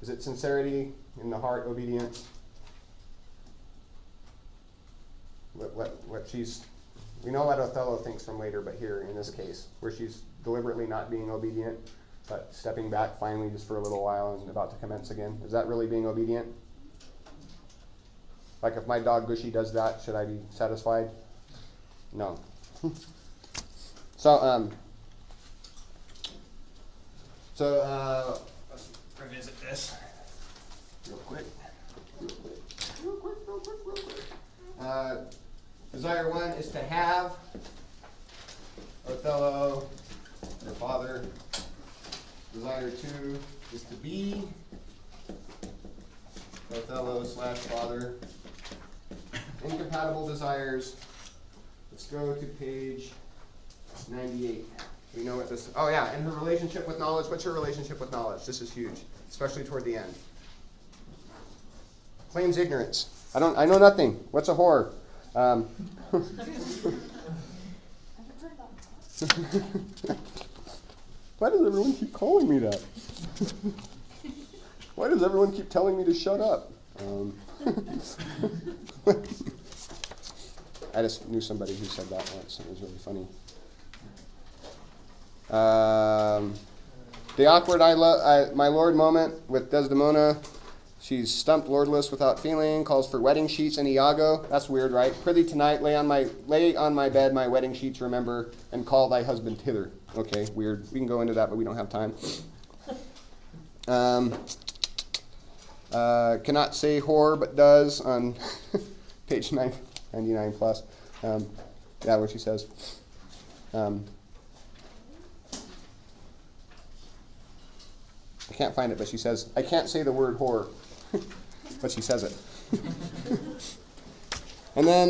Is it sincerity in the heart, obedience? We know what Othello thinks from later, but here in this case, where she's deliberately not being obedient, but stepping back finally just for a little while and about to commence again. Is that really being obedient? Like if my dog Gushy does that, should I be satisfied? No. So let's revisit this real quick. Desire 1 is to have Othello, your father. Desire 2 is to be Othello / father. Incompatible desires. Let's go to page 98. We know what this. Oh yeah, and her relationship with knowledge. What's her relationship with knowledge? This is huge, especially toward the end. Claims ignorance. I know nothing. What's a whore? Why does everyone keep calling me that? Why does everyone keep telling me to shut up? I just knew somebody who said that once. It was really funny. The awkward my lord moment with Desdemona. She's stumped lordless without feeling, calls for wedding sheets and Iago. That's weird, right? Prithee tonight, lay on my bed my wedding sheets, remember, and call thy husband hither. Okay, weird. We can go into that, but we don't have time. Cannot say whore, but does on page 99 plus. Where she says, I can't find it, but she says, I can't say the word whore. But she says it. And then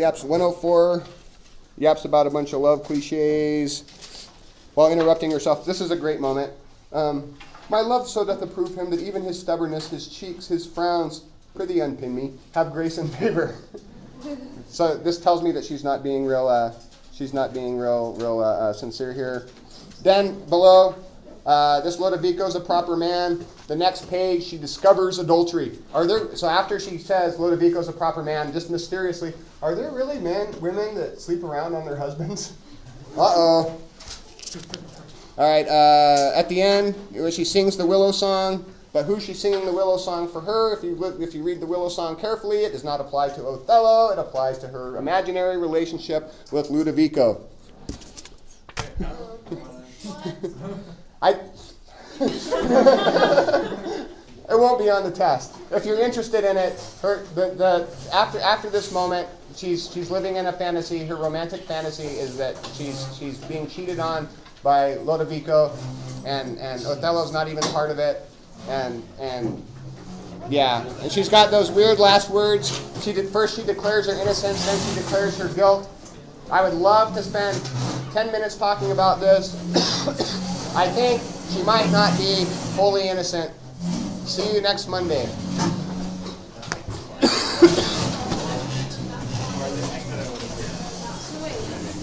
yaps 104, yaps about a bunch of love cliches while interrupting herself. This is a great moment. My love so doth approve him that even his stubbornness, his cheeks, his frowns, prithee unpin me, have grace and favor. So this tells me that she's not being real sincere here. Then below, this Lodovico is a proper man. The next page, she discovers adultery. So after she says Lodovico is a proper man, just mysteriously, are there really women that sleep around on their husbands? Uh-oh. All right, at the end, she sings the willow song. But who's she singing the willow song for her? If you read the willow song carefully, it does not apply to Othello. It applies to her imaginary relationship with Lodovico. It It won't be on the test. If you're interested in it, after this moment, she's living in a fantasy. Her romantic fantasy is that she's being cheated on by Lodovico, and Othello's not even part of it, and yeah, and she's got those weird last words. First she declares her innocence, then she declares her guilt. I would love to spend 10 minutes talking about this. I think she might not be wholly innocent. See you next Monday.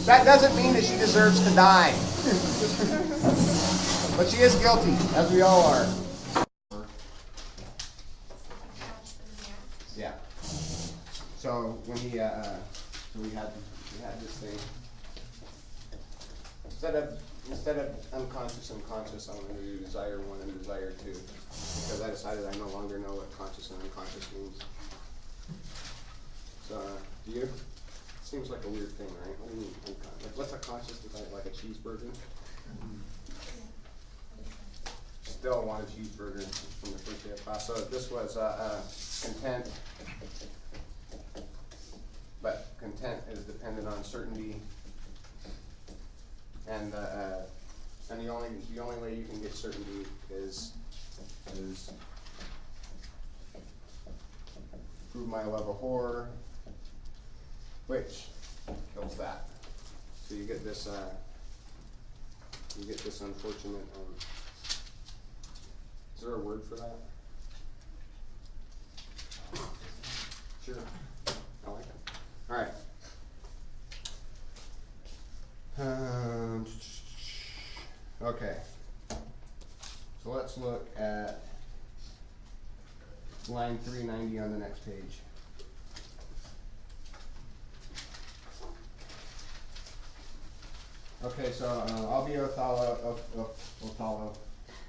That doesn't mean that she deserves to die. But she is guilty, as we all are. Yeah. So when we had this thing. Instead of unconscious and conscious, I'm going to do desire 1 and desire 2. Because I decided I no longer know what conscious and unconscious means. So, do you? Seems like a weird thing, right? What do you mean unconscious? Like, what's a conscious desire? Like a cheeseburger? Still want a cheeseburger from the first day of class. So this was content. But content is dependent on certainty. And the only way you can get certainty is prove my love of horror, which kills that. So you get this unfortunate. Is there a word for that? Sure, I like it. All right. Okay, so let's look at line 390 on the next page. Okay, so I'll be Othello.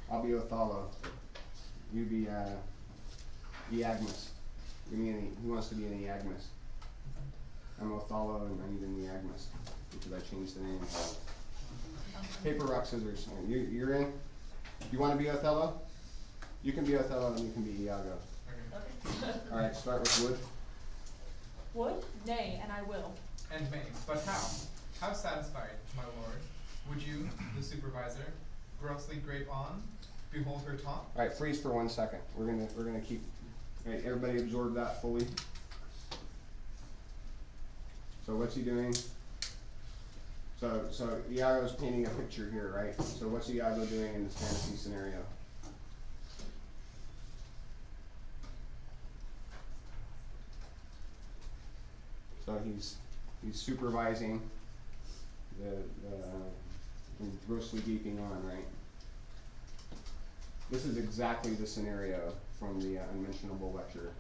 I'll be Othello. You be Iagos. Who wants to be an Iagos? I'm Othello and I need an Iagos because I changed the name. Paper, rock, scissors. You're in? You want to be Othello? You can be Othello and you can be Iago. Okay. All right, start with wood. Would? Nay, and I will. And may, but how? How satisfied, my lord, would you, the supervisor, grossly grape on, behold her talk? All right, freeze for 1 second. We're gonna keep. All right, everybody absorb that fully. So what's he doing? So Iago's painting a picture here, right? So what's Iago doing in this fantasy scenario? So he's supervising the grossly gaping on, right? This is exactly the scenario from the unmentionable lecture,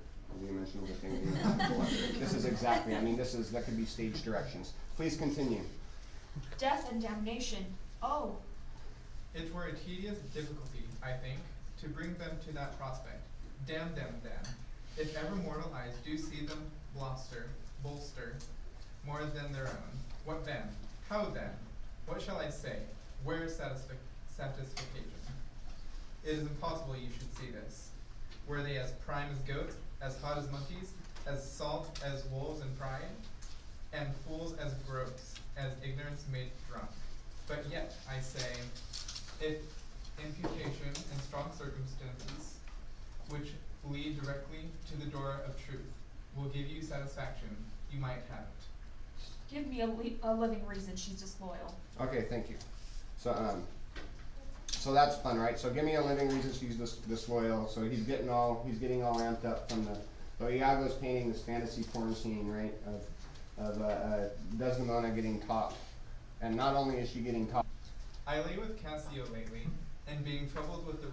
the unmentionable thing. The unmentionable lecture. This is exactly. I mean, that could be stage directions. Please continue. Death and damnation. Oh. It were a tedious difficulty, I think, to bring them to that prospect. Damn them, then. If ever mortal eyes do see them bolster more than their own, what then? How then? What shall I say? Where is satisfaction? It is impossible you should see this. Were they as prime as goats, as hot as monkeys, as salt as wolves in pride, and fools as gross, as ignorance made drunk? But yet, I say, if imputation and strong circumstances, which lead directly to the door of truth, will give you satisfaction, you might have it. Give me a living reason she's disloyal. Okay, thank you. So that's fun, right? So give me a living reason she's disloyal. So he's getting all amped up from the. So Iago's painting this fantasy porn scene, right, of Desdemona getting topped, and not only is she getting topped. I lay with Cassio lately, and being troubled with the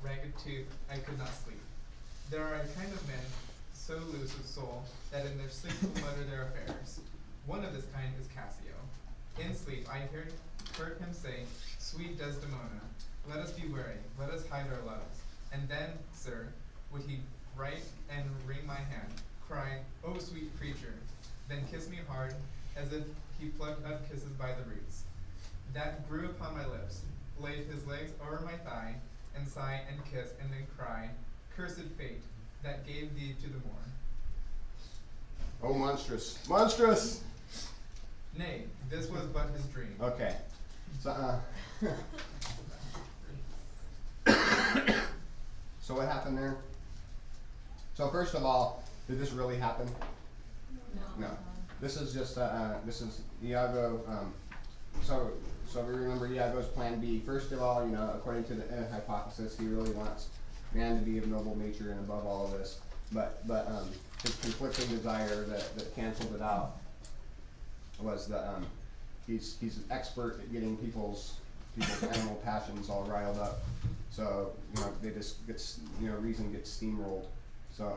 ragged tooth, I could not sleep. There are a kind of men so loose of soul that in their sleep will mutter their affairs. One of this kind is Cassio. In sleep I heard him say, "Sweet Desdemona, let us be wary, let us hide our loves." And then, sir, would he write and wring my hand, cry, "O sweet creature," then kiss me hard, as if he plucked up kisses by the roots. That grew upon my lips, laid his legs over my thigh, and sigh and kiss, and then cry, cursed fate that gave thee to the morn. Oh, monstrous. Monstrous! Nay, this was but his dream. Okay. So, so what happened there? So first of all, did this really happen? No. This is just, this is Iago, so we remember Iago's plan B. First of all, according to the hypothesis, he really wants man to be of noble nature and above all of this. But his conflicting desire that canceled it out was that he's an expert at getting people's animal passions all riled up. So they just reason gets steamrolled. So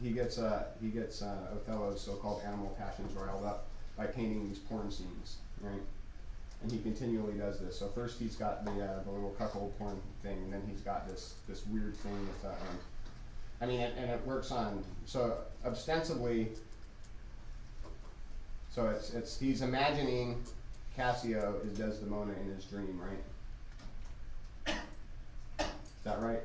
he gets Othello's so-called animal passions riled up by painting these porn scenes, right? And he continually does this. So first he's got the little cuckold porn thing, and then he's got this weird thing with and it works on, so ostensibly, so it's he's imagining Cassio is Desdemona in his dream, right? Is that right?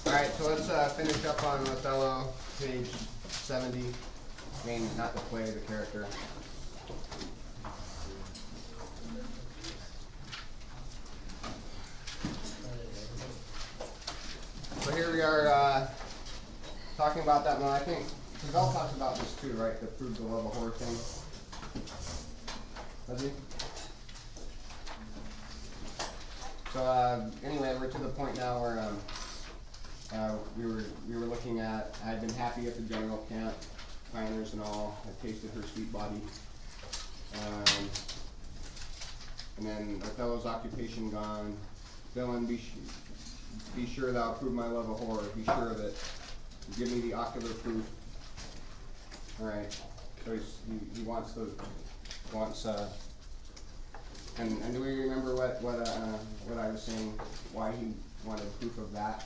Alright, so let's finish up on Othello, page 70. I mean, not the play, the character. So here we are talking about that one. I think Val talks about this too, right? To prove the love of horror thing. Does he? So anyway, we're to the point now where we were looking at. I'd been happy at the general camp, planners and all. I tasted her sweet body, and then Othello's occupation gone. Villain, be sure thou prove my love of horror. Be sure that you give me the ocular proof. All right. So he wants and do we remember what I was saying? Why he wanted proof of that?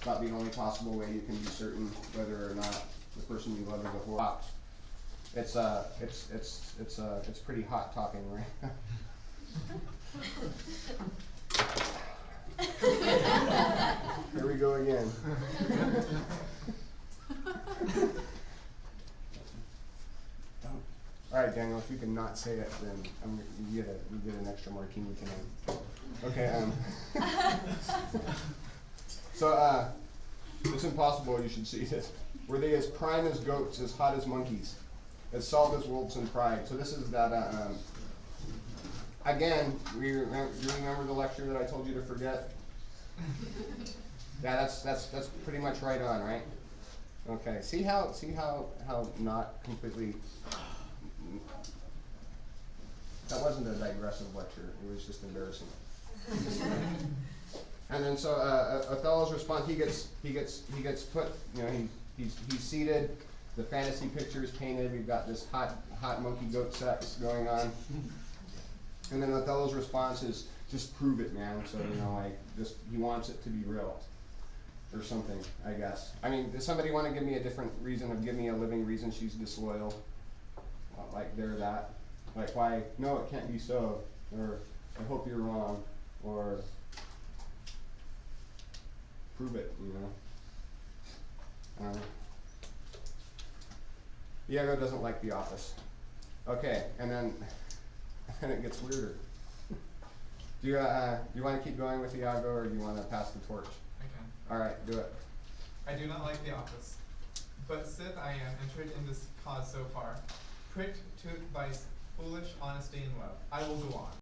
About the only possible way you can be certain whether or not the person you love is a whore. It's pretty hot talking, right? Here we go again. All right, Daniel, if you can not say it, then you get an extra martini tonight. Okay. So it's impossible. You should see this. Were they as prime as goats, as hot as monkeys, as salt as wolves in pride? So this is that. Again, do you remember the lecture that I told you to forget? Yeah, that's pretty much right on, right? Okay. See how not completely. That wasn't a digressive lecture. It was just embarrassing. And then so Othello's response. He gets put. He's seated. The fantasy picture is painted. We've got this hot monkey goat sex going on. And then Othello's response is, just prove it, man. So, he wants it to be real. Or something, I guess. I mean, does somebody want to give me a different reason, or give me a living reason she's disloyal? Like they're that. Like why, no, it can't be so. Or, I hope you're wrong. Or, prove it, Iago doesn't like The Office. Okay, and then it gets weirder. Do you want to keep going with Iago, or do you want to pass the torch? I can. All right, do it. I do not like the office, but sith I am entered in this cause so far, pricked to by foolish honesty and love, I will go on.